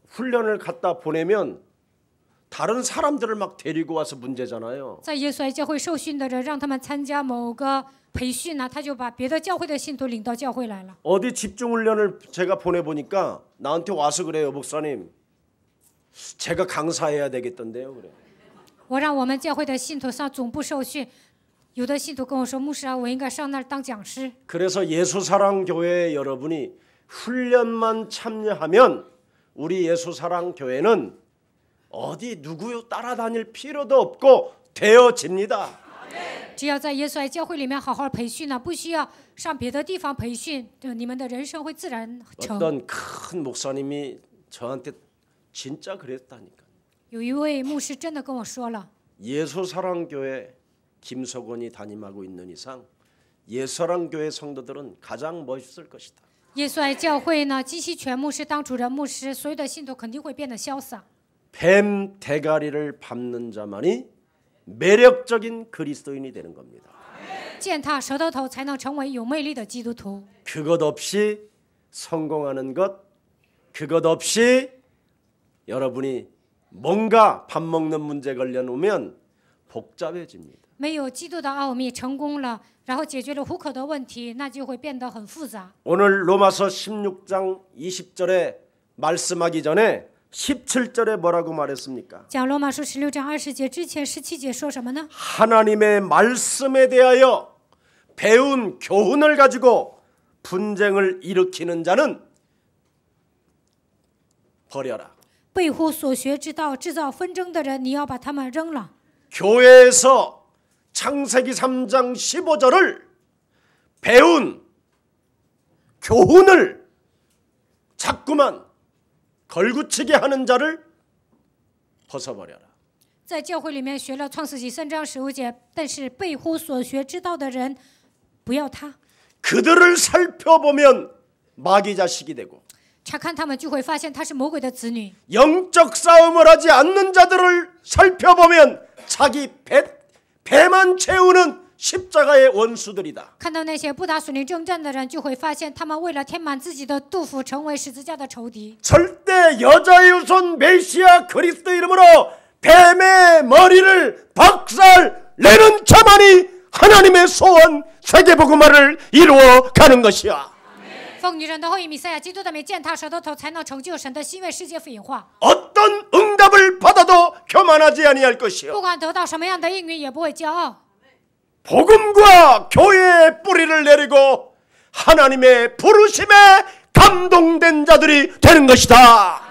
훈련을 갖다 보내면 다른 사람들을 막 데리고 와서 문제잖아요. 在耶稣爱教会受训的人，让他们参加某个培训呢，他就把别的教会的信徒领到教会来了。 어디 집중훈련을 제가 보내보니까 나한테 와서 그래요. 목사님 제가 강사해야 되겠던데요. 그래. 我让我们教会的信徒上总部受训，有的信徒跟我说：“牧师啊，我应该上那儿当讲师。” 그래서 예수사랑교회 여러분이 훈련만 참여하면 우리 예수사랑교회는 어디 누구 따라다닐 필요도 없고 되어집니다. 只要在耶稣爱教会里面好好培训呢，不需要上别的地方培训，你们的人生会自然成。 어떤 큰 목사님이 저한테 진짜 그랬다니까. 有一位牧师真的跟我说了， 예수사랑교회 김석원이 담임하고 있는 이상 예수사랑교회 성도들은 가장 멋있을 것이다. 耶稣爱教会呢，金希全牧师当主任牧师，所有的信徒肯定会变得潇洒。 뱀 대가리를 밟는 자만이 매력적인 그리스도인이 되는 겁니다. 践踏舌头头才能成为有魅力的基督徒。 그것 없이 성공하는 것, 그것 없이 여러분이 뭔가 밥 먹는 문제 걸려놓으면 복잡해집니다. 没有基督的奥秘成功了，然后解决了糊口的问题，那就会变得很复杂。 오늘 로마서 16장 20절에 말씀하기 전에 17절에 뭐라고 말했습니까? 讲罗马书16章20节之前17节说什么呢？ 하나님의 말씀에 대하여 배운 교훈을 가지고 분쟁을 일으키는 자는 버려라. 背乎所学之道制造纷争的人，你要把他们扔了。 교회에서 창세기 3장 15절을 배운 교훈을 자꾸만 걸구치게 하는 자를 벗어버려라. 在教会里面学了创世纪3章15节，但是背乎所学之道的人，不要他。 그들을 살펴보면 마귀 자식이 되고 查看他们就会发现他是魔鬼的子女。 영적 싸움을 하지 않는 자들을 살펴보면 자기 배만 채우는 십자가의 원수들이다. 看到那些不打属灵征战的人，就会发现他们为了填满自己的肚腹，成为十字架的仇敌。 절대 여자의 후손 메시아 그리스도 이름으로 뱀의 머리를 박살내는 자만이 하나님의 소원 세계복음화를 이루어 가는 것이야. 奉女人的后裔弥赛亚基督的名践踏蛇的头，才能成就神的心为世界福音化。 어떤 응답을 받아도 교만하지 아니할 것이요. 不管得到什么样的应允，也不会骄傲。 복음과 교회의 뿌리를 내리고 하나님의 부르심에 감동된 자들이 되는 것이다.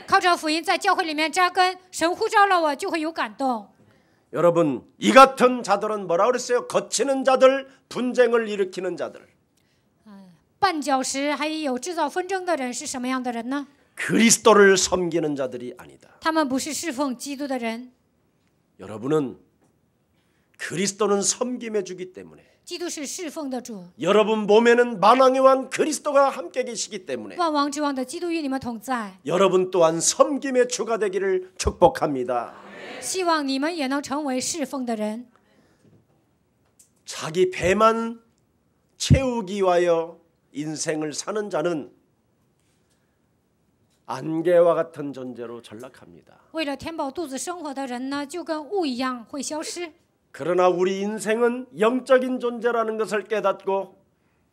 靠着福音在教会里面扎根，神呼召了我，就会有感动。 여러분, 이 같은 자들은 뭐라 그랬어요? 거치는 자들, 분쟁을 일으키는 자들. 绊脚石还有制造纷争的人是什么样的人呢？ 그리스도를 섬기는 자들이 아니다. 他们不是侍奉基督的人。 여러분은 그리스도는 섬김해 주기 때문에 基督是侍奉的主， 여러분 몸에는 만왕의 왕 그리스도가 함께 계시기 때문에 万王之王的基督与你们同在。 여러분 또한 섬김의 주가 되기를 축복합니다. 希望你们也能成为侍奉的人。 자기 배만 채우기 위하여 인생을 사는 자는 안개와 같은 존재로 전락합니다. 为了填饱肚子生活的人呢，就跟雾一样会消失。 그러나 우리 인생은 영적인 존재라는 것을 깨닫고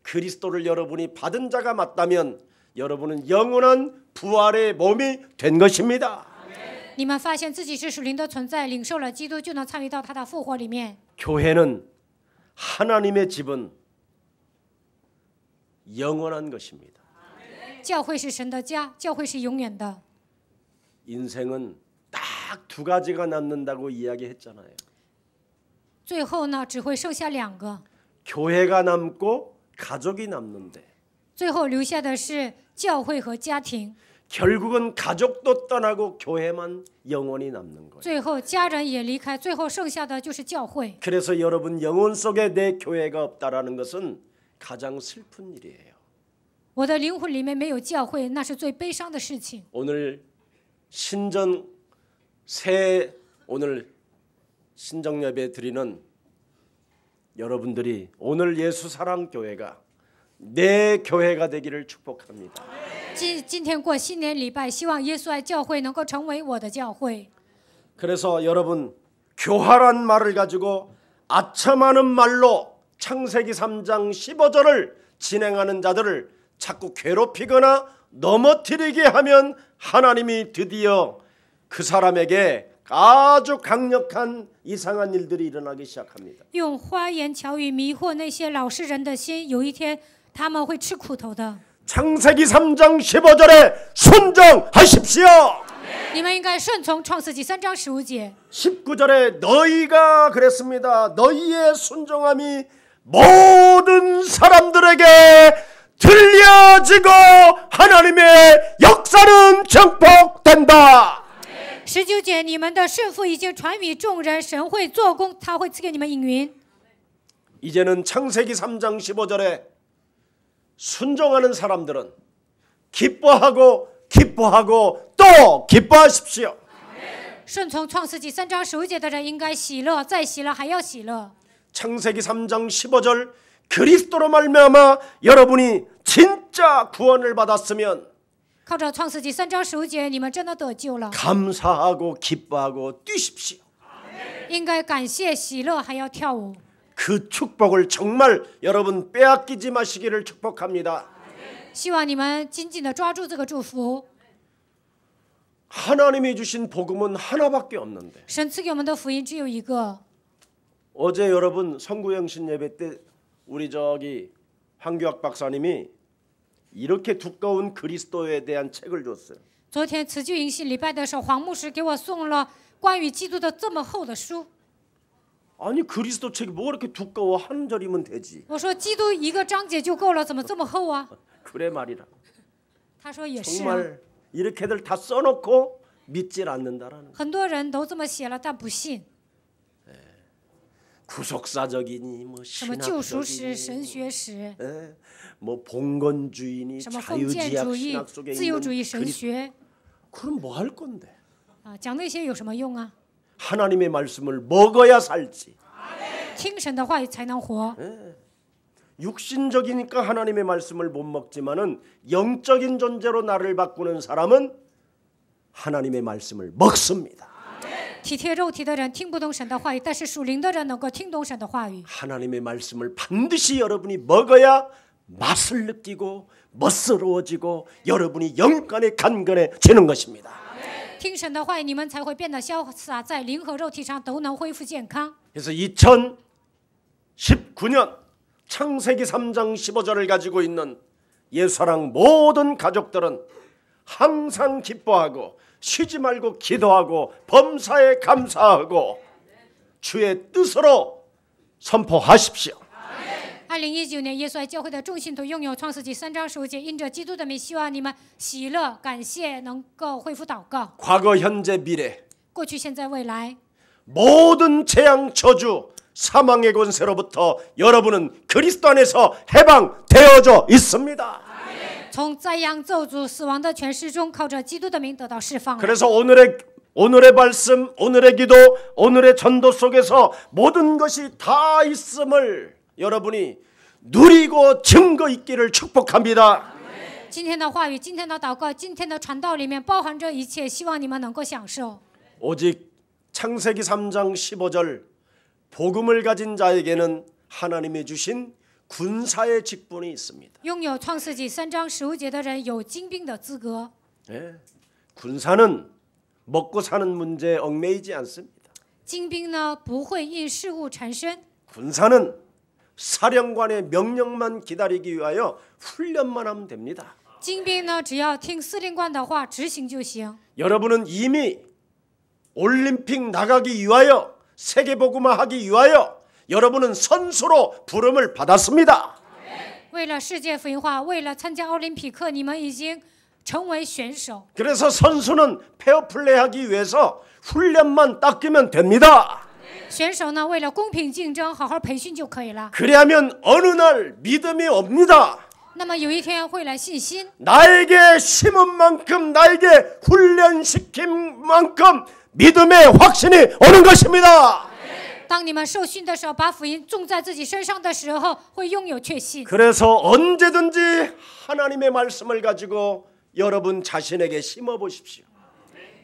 그리스도를 여러분이 받은 자가 맞다면 여러분은 영원한 부활의 몸이 된 것입니다. 你们发现自己是属灵的存在，领受了基督，就能参与到他的复活里面。 교회는 하나님의 집은 영원한 것입니다. 教会是神的家，教会是永远的。 인생은 딱 두 가지가 남는다고 이야기했잖아요. 最后呢，只会剩下2个， 교회가 남고 가족이 남는데 最后留下的是教会和家庭。 결국은 가족도 떠나고 교회만 영원히 남는 거예요. 最后家人也离开，最后剩下的就是教会。 그래서 여러분 영혼 속에 내 교회가 없다라는 것은 가장 슬픈 일이에요. 我的灵魂里面没有教会，那是最悲伤的事情。 오늘 오늘 신정 예배 드리는 여러분들이 오늘 예수 사랑 교회가 내 교회가 되기를 축복합니다. 今天过新年礼拜，希望耶稣爱教会能够成为我的教会。 그래서 여러분 교활한 말을 가지고 아첨하는 말로 창세기 3장 15절을 진행하는 자들을 자꾸 괴롭히거나 넘어뜨리게 하면 하나님이 드디어 그 사람에게 아주 강력한 이상한 일들이 일어나기 시작합니다. 用花言巧语迷惑那些老实人的心，有一天他们会吃苦头的。 창세기 3장 15절에 순종하십시오. 你们应该顺从创世纪3章15节。 19절에 너희가 그랬습니다. 너희의 순종함이 모든 사람들에게 들려지고 하나님의 역사는 증폭된다. 19节，你们的顺服已经传于众人，神会做工，他会赐给你们应允。 이제는 창세기 3장 15절에 순종하는 사람들은 기뻐하고 또 기뻐하십시오. 顺从创世纪3章15节的人应该喜乐，再喜乐，还要喜乐。 창세기 3장 15절 그리스도로 말미암아 여러분이 진짜 구원을 받았으면 靠着创世纪3章15节，你们真的得救了。 감사하고 기뻐하고 뛰십시오. 应该感谢、喜乐，还要跳舞。 그 축복을 정말 여러분 빼앗기지 마시기를 축복합니다. 希望你们紧紧地抓住这个祝福。 하나님이 주신 복음은 하나밖에 없는데 神赐给我们的福音只有一个。 어제 여러분 성구영신 예배 때 우리 황교학 박사님이 이렇게 두꺼운 그리스도에 대한 책을 줬어요. 昨天辞旧迎新礼拜的时候，黄牧师给我送了关于基督的这么厚的书。 아니 그리스도 책이 뭐가 이렇게 두꺼워? 한 절이면 되지. 我说基督一个章节就够了，怎么这么厚啊？ 그래 말이라. 他说也是啊， 정말 이렇게들 다 써놓고 믿질 않는다라는. 很多人都这么写了，但不信。 구속사적이니 뭐 什么救赎史、 신학적이니 神学史， 뭐 봉건주의니 什么封建 자유지약 主义 신학 、 속에 自由 있는 主义神 그리... 学 그럼 뭐 할 건데? 啊，讲那些有什么用啊？ 하나님의 말씀을 먹어야 살지. 听神的话语才能活。 육신적이니까 하나님의 말씀을 못 먹지만은 영적인 존재로 나를 바꾸는 사람은 하나님의 말씀을 먹습니다. 体贴肉体的人听不懂神的话语，但是属灵的人能够听懂神的话语。 하나님의 말씀을 반드시 여러분이 먹어야 맛을 느끼고 멋스러워지고 여러분이 영간에 간건해지는 것입니다. 听神的话语，你们才会变得潇洒，在灵和肉体上都能恢复健康。 그래서 2019년 창세기 3장 15절을 가지고 있는 예수사랑 모든 가족들은 항상 기뻐하고 쉬지 말고 기도하고 범사에 감사하고 주의 뜻으로 선포하십시오. 2019年，耶稣爱教会的众信徒拥有创世纪3章15节，因着基督的名，希望你们喜乐、感谢，能够恢复祷告。 과거, 현재, 미래 过去、现在、未来， 모든 재앙, 저주, 사망의 권세로부터 여러분은 그리스도 안에서 해방되어져 있습니다. 从灾殃、咒诅、死亡的权势中，靠着基督的名得到释放了。 그래서 오늘의 말씀, 오늘의 기도, 오늘의 전도 속에서 모든 것이 다 있음을 여러분이 누리고 증거 있기를 축복합니다. 今天的话语、今天的祷告、今天的传道里面包含着一切，希望你们能够享受。 오직 창세기 3장 15절 복음을 가진 자에게는 하나님이 주신 군사의 직분이 있습니다. 拥有创世纪3章15节的人有精兵的资格。 네. 군사는 먹고 사는 문제에 얽매이지 않습니다. 精兵呢不会因事物缠身， 군사는 사령관의 명령만 기다리기 위하여 훈련만 하면 됩니다. 精兵呢只要听司令官的话执行就行。 여러분은 이미 올림픽 나가기 위하여 세계복음화하기 위하여 여러분은 선수로 부름을 받았습니다. 为了世界福音化，为了参加奥林匹克，你们已经成为选手。 그래서 선수는 페어플레이하기 위해서 훈련만 닦으면 됩니다. 选手呢，为了公平竞争，好好培训就可以了。 그리하면 어느 날 믿음이 옵니다. 那么有一天会来信心， 나에게 심은 만큼 나에게 훈련시킨 만큼 믿음의 확신이 오는 것입니다. 当你们受训的时候，把福音种在自己身上的时候，会拥有确信。 그래서 언제든지 하나님의 말씀을 가지고 여러분 자신에게 심어 보십시오.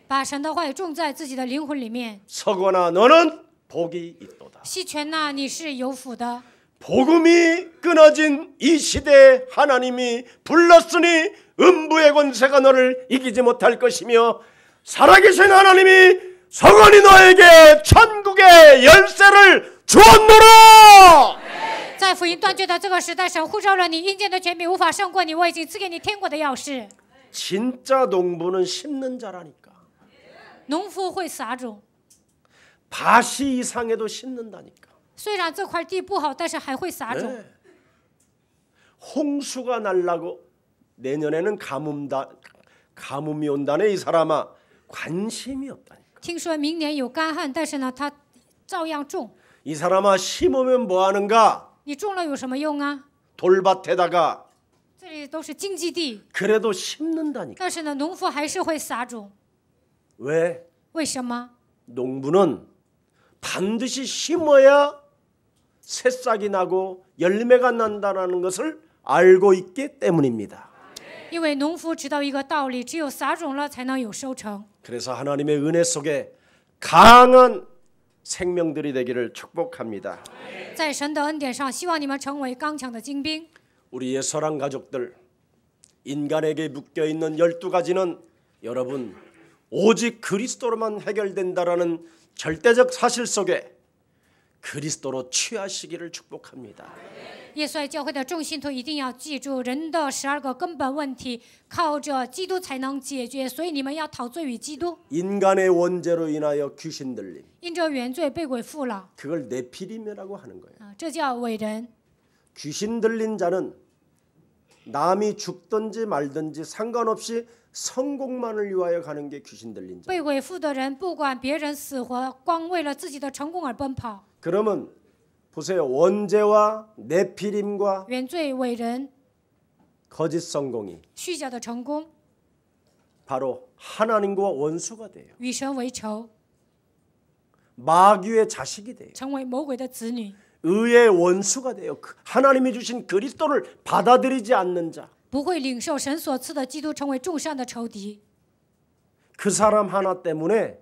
把神的话语种在自己的灵魂里面。 서거나 너는 복이 있도다. 希全呐，你是有福的。 복음이 끊어진 이 시대에 하나님이 불렀으니 음부의 권세가 너를 이기지 못할 것이며 살아계신 하나님이 성원이 너에게 천국의 열쇠를 주었노라. 在福音断绝的这个时代，神呼召了你，阴间的权柄无法胜过你，我已经赐给你天国的钥匙。 진짜 농부는 심는 자라니까. 农夫会撒种， 밭이 이상해도 심는다니까. 虽然这块地不好，但是还会撒种。 네. 홍수가 날라고 내년에는 가뭄이 온다네. 이 사람아 관심이 없다니까. 听说明年有干旱，但是呢，他照样种。 이 사람아 심으면 뭐 하는가? 你种了有什么用啊？ 돌밭에다가 这里都是荆棘地， 그래도 심는다니까. 但是呢，农夫还是会撒种。 왜? 为什么？ 농부는 반드시 심어야 새싹이 나고 열매가 난다는 것을 알고 있기 때문입니다. 因为农夫知道一个道理，只有撒种了才能有收成。 그래서 하나님의 은혜 속에 강한 생명들이 되기를 축복합니다. 在神的恩典上，希望你们成为刚强的精兵。 우리의 서랑 가족들, 인간에게 묶여있는 12가지는 여러분 오직 그리스도로만 해결된다라는 절대적 사실 속에 그리스도로 취하시기를 축복합니다. 耶稣爱教会的众信徒一定要记住，人的12个根本问题靠着基督才能解决，所以你们要陶醉于基督。 인간의 원죄로 인하여 귀신 들림, 因着原罪被鬼附了， 그걸 네피림이라고 하는 거예요. 这叫伟人。 귀신 들린 자는 남이 죽든지 말든지 상관없이 성공만을 위하여 가는 게 귀신 들린 자. 被鬼附的人不管别人死活，光为了自己的成功而奔跑。 그러면 보세요. 원죄와 네피림과 原罪、伟人、 거짓 성공이 虚假的成功， 바로 하나님과 원수가 돼요. 与神为仇， 마귀의 자식이 돼요. 成为魔鬼的子女， 의의 원수가 돼요. 하나님이 주신 그리스도를 받아들이지 않는 자. 不会领受神所赐的基督，成为众善的仇敌。 그 사람 하나 때문에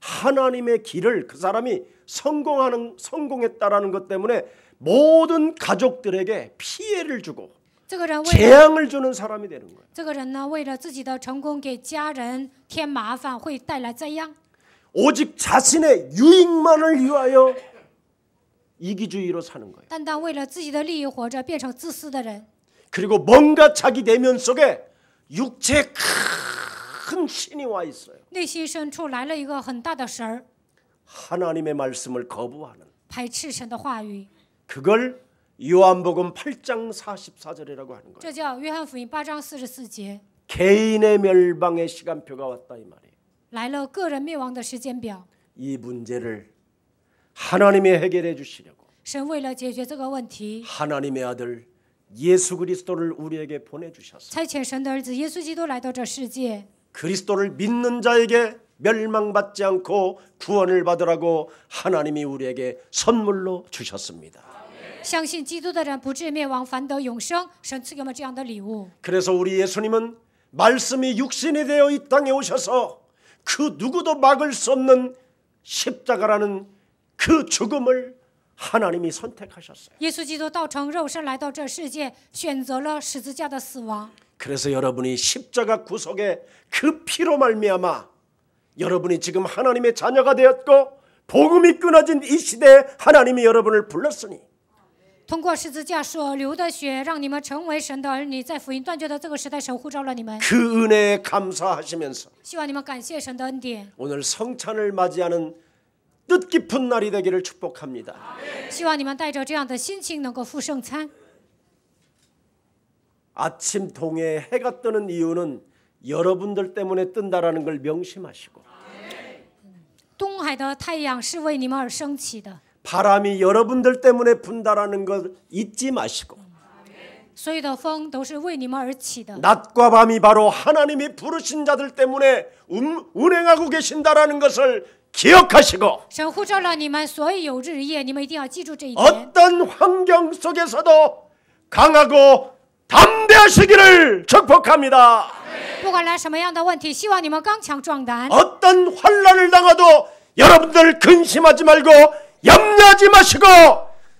하나님의 길을 그 사람이 성공했다라는 것 때문에 모든 가족들에게 피해를 주고 这个人为了 재앙을 주는 사람이 되는 거예요. 这个人呢，为了自己的成功给家人添麻烦，会带来灾殃。 오직 자신의 유익만을 위하여 이기주의로 사는 거예요. 单单为了自己的利益活着，变成自私的人。 그리고 뭔가 자기 내면 속에 육체의 큰 신이 와 있어요. 内心深处来了一个很大的神儿， 하나님의 말씀을 거부하는 排斥神的话语。 그걸 요한복음 8장 44절이라고 하는 거예요. 这叫约翰福音8章44节， 개인의 멸망의 시간표가 왔다 이 말이에요. 来了个人灭亡的时间表。 이 문제를 하나님이 해결해 주시려고 神为了解决这个问题， 하나님의 아들 예수 그리스도를 우리에게 보내주셨어요. 差遣神的儿子耶稣基督来到这世界， 그리스도를 믿는 자에게 멸망받지 않고 구원을 받으라고 하나님이 우리에게 선물로 주셨습니다. 相信基督的人不至灭亡，反得永生。神赐给我们这样的礼物。 그래서 우리 예수님은 말씀이 육신이 되어 이 땅에 오셔서 그 누구도 막을 수 없는 십자가라는 그 죽음을 하나님이 선택하셨어요. 耶稣基督道成肉身来到这世界，选择了十字架的死亡。 그래서 여러분이 십자가 구속의 그 피로 말미암아 여러분이 지금 하나님의 자녀가 되었고 복음이 끊어진 이 시대에 하나님이 여러분을 불렀으니 通过十字架所流的血，让你们成为神的儿女。在福音断绝的这个时代，神呼召了你们。 그 은혜에 감사하시면서 希望你们感谢神的恩典。 오늘 성찬을 맞이하는 뜻깊은 날이 되기를 축복합니다. 希望你们带着这样的心情，能够赴圣餐。 아침 동해에 해가 뜨는 이유는 여러분들 때문에 뜬다라는 걸 명심하시고 东海的太阳是为你们而升起的， 바람이 여러분들 때문에 분다라는 걸 잊지 마시고 所有的风都是为你们而起的。 낮과 밤이 바로 하나님이 부르신 자들 때문에 운행하고 계신다라는 것을 기억하시고 神呼召了你们，所以有日夜，你们一定要记住这一点。 어떤 환경 속에서도 강하고 담대하시기를 축복합니다. 不管来什么样的问题，希望你们刚强壮胆。 어떤 환난을 당하도 여러분들 근심하지 말고 염려하지 마시고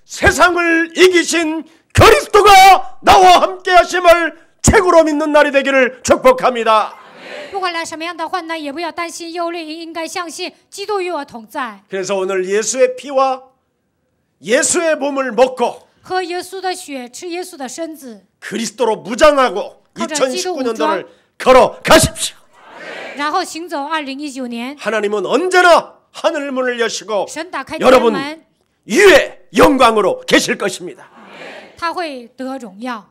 세상을 이기신 그리스도가 나와 함께 하심을 최고로 믿는 날이 되기를 축복합니다. 不管来什么样的患难，也不要担心忧虑，应该相信基督与我同在。 그래서 오늘 예수의 피와 예수의 몸을 먹고 喝耶稣的血，吃耶稣的身子， 그리스도로 무장하고 2019년도를 걸어가십시오. 然后行走2019年。 하나님은 언제나 하늘 문을 여시고 神打开天 여러분 门， 위에 영광으로 계실 것입니다. 他会得荣耀。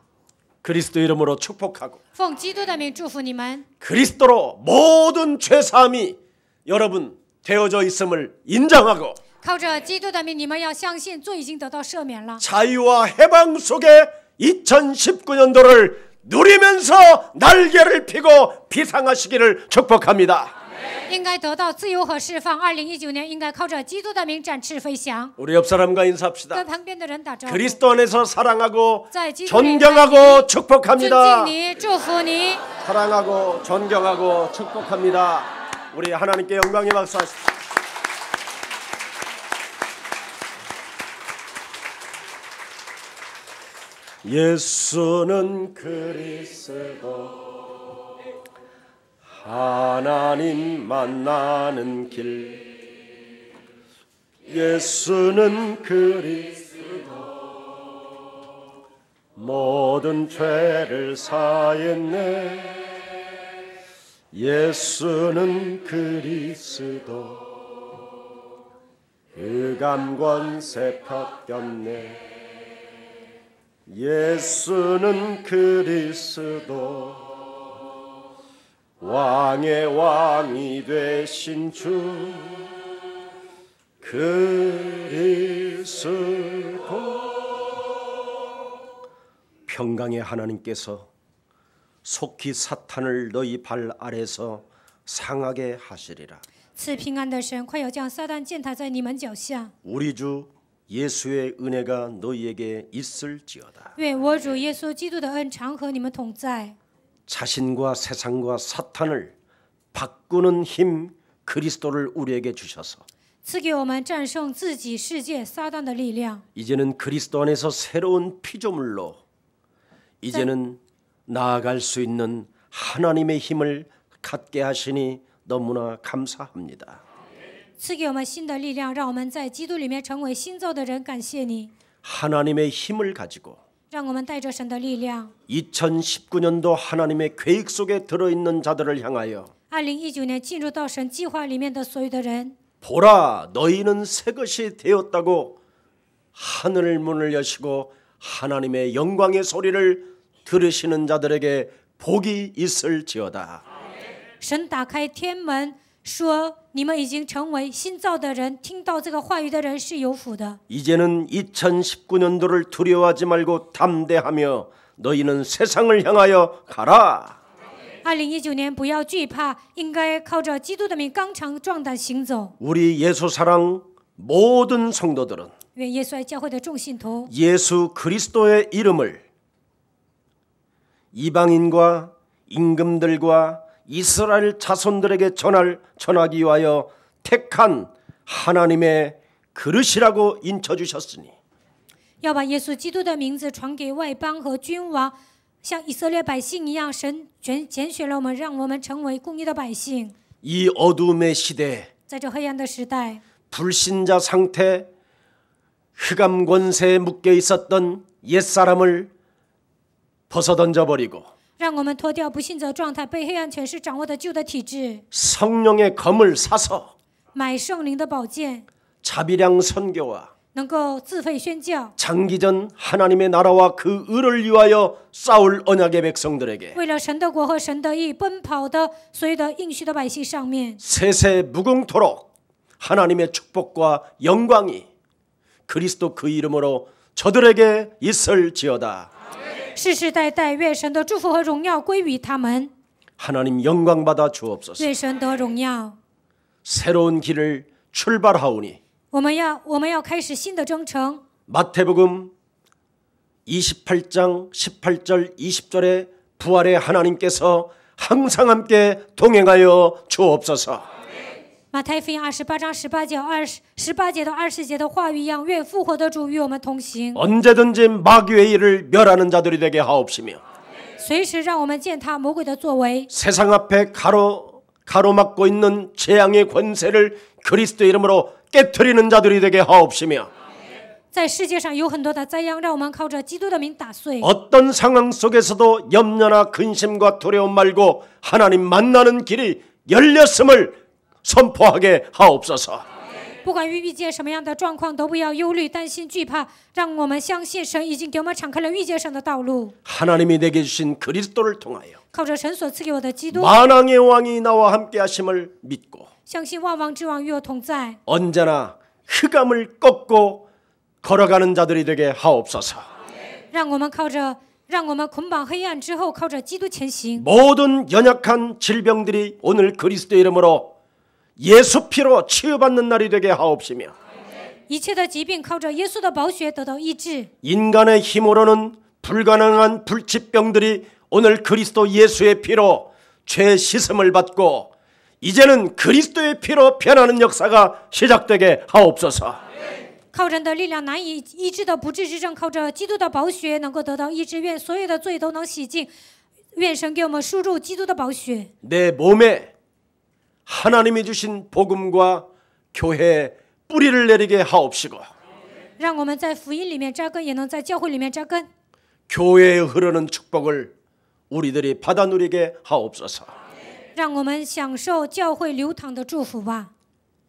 그리스도 이름으로 축복하고 奉基督的名祝福你们， 그리스도로 모든 죄사함이 여러분 되어져 있음을 인정하고 靠着基督的名，你们要相信罪已经得到赦免了。 자유와 해방 속에 2019년도를 누리면서 날개를 펴고 비상하시기를 축복합니다. 应该得到自由和释放。2019年应该靠着基督的名展翅飞翔。 우리 옆 사람과 인사합시다. 跟旁边的人打招呼， 그리스도 안에서 사랑하고 在基督里 존경하고 尊 축복합니다. 敬你，祝福你。 사랑하고 존경하고 축복합니다. 우리 하나님께 영광의 박수 하십시오. 예수는 그리스도 하나님 만나는 길. 예수는 그리스도 모든 죄를 사했네. 예수는 그리스도 흑암 권세 폈겼네. 예수는 그리스도 왕의 왕이 되신 주 그리스도. 평강의 하나님께서 속히 사탄을 너희 발 아래서 상하게 하시리라. 赐平安的神，快要将撒旦践踏在你们脚下。 우리 주 예수의 은혜가 너희에게 있을지어다. 愿我主耶稣基督的恩常和你们同在。 자신과 세상과 사탄을 바꾸는 힘 그리스도를 우리에게 주셔서 赐给我们战胜自己、世界、撒旦的力量。 이제는 그리스도 안에서 새로운 피조물로 이제는 나아갈 수 있는 하나님의 힘을 갖게 하시니 너무나 감사합니다. 赐给我们新的力量，让我们在基督里面成为新造的人。感谢你， 하나님의 힘을 가지고 让我们带着神的力量。 2019년도 하나님의 계획 속에 들어있는 자들을 향하여 2019年进入到神计划里面的所有的人， 보라 너희는 새 것이 되었다고 하늘 문을 여시고 하나님의 영광의 소리를 들으시는 자들에게 복이 있을지어다. 神打开天门，说你们已经成为新造的人，听到这个话语的人是有福的。 이제는 2019년도를 두려워하지 말고 담대하며 너희는 세상을 향하여 가라. 2019年不要惧怕，应该靠着基督的名刚强壮胆行走。 우리 예수 사랑 모든 성도들은 愿耶稣爱教会的众信徒 예수 그리스도의 이름을 이방인과 임금들과 이스라엘 자손들에게 전하기 위하여 택한 하나님의 그릇이라고 인쳐주셨으니 要把耶稣基督的名字传给外邦和君王，像以色列百姓一样，神拣选了我们，让我们成为公义的百姓。 이 어둠의 시대에 在这黑暗的时代， 불신자 상태 흑암 권세에 묶여 있었던 옛사람을 벗어던져버리고 让我们脱掉不信者状态，被黑暗权势掌握的旧的体制， 성령의 검을 사서 买圣灵的宝剑， 자비량 선교와 能够自费宣教， 장기전 하나님의 나라와 그 의를 위하여 싸울 언약의 백성들에게 为了神的国和神的义奔跑的所有的应许的百姓上面， 세세 무궁토록 하나님의 축복과 영광이 그리스도 그 이름으로 저들에게 있을지어다. 世世代代愿神的祝福和荣耀归于他们， 하나님 영광 받아 주옵소서. 愿神得荣耀。 새로운 길을 출발하오니 我们要开始新的征程。 마태복음 28장 18절 20절에 부활의 하나님께서 항상 함께 동행하여 주옵소서. 马太福音28章18节到20节的话语一样，愿复活的主与我们同行， 언제든지 마귀의 일을 멸하는 자들이 되게 하옵시며 随时让我们践踏魔鬼的作为， 세상 앞에 가로막고 있는 재앙의 권세를 그리스도 이름으로 깨트리는 자들이 되게 하옵시며 在世界上有很多的灾殃，让我们靠着基督的名打碎。 어떤 상황 속에서도 염려나 근심과 두려움 말고 하나님 만나는 길이 열렸음을 선포하게 하옵소서. 不管遇见什么样的状况，都不要忧虑、担心、惧怕，让我们相信神已经给我们敞开了遇见神的道路。 하나님이 내게 주신 그리스도를 통하여 靠着神所赐给我的基督， 만왕의 왕이 나와 함께 하심을 믿고 相信万王之王与我同在， 언제나 흑암을 꺾고 걸어가는 자들이 되게 하옵소서. 让我们捆绑黑暗之后，靠着基督前行。 모든 연약한 질병들이 오늘 그리스도 이름으로 예수 피로 치유받는 날이 되게 하옵시며 一切的疾病靠着耶稣的宝血得到医治。 인간의 힘으로는 불가능한 불치병들이 오늘 그리스도 예수의 피로 죄 씻음을 받고 이제는 그리스도의 피로 변하는 역사가 시작되게 하옵소서. 靠人的力量难以医治的不治之症，靠着基督的宝血能够得到医治。愿所有的罪都能洗净。愿神给我们输入基督的宝血。 내 몸에 하나님이 주신 복음과 교회에 뿌리를 내리게 하옵시고 让我们在福音里面扎根，也能在教会里面扎根。 교회에 흐르는 축복을 우리들이 받아 누리게 하옵소서. 让我们享受教会流淌的祝福吧。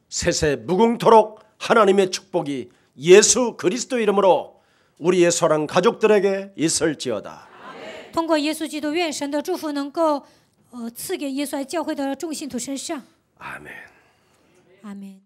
세세 무궁토록 하나님의 축복이 예수 그리스도 이름으로 우리의 소랑 가족들에게 있을지어다. 通过耶稣基督，愿神的祝福能够赐给耶稣爱教会的众信徒身上。 아멘. 아멘。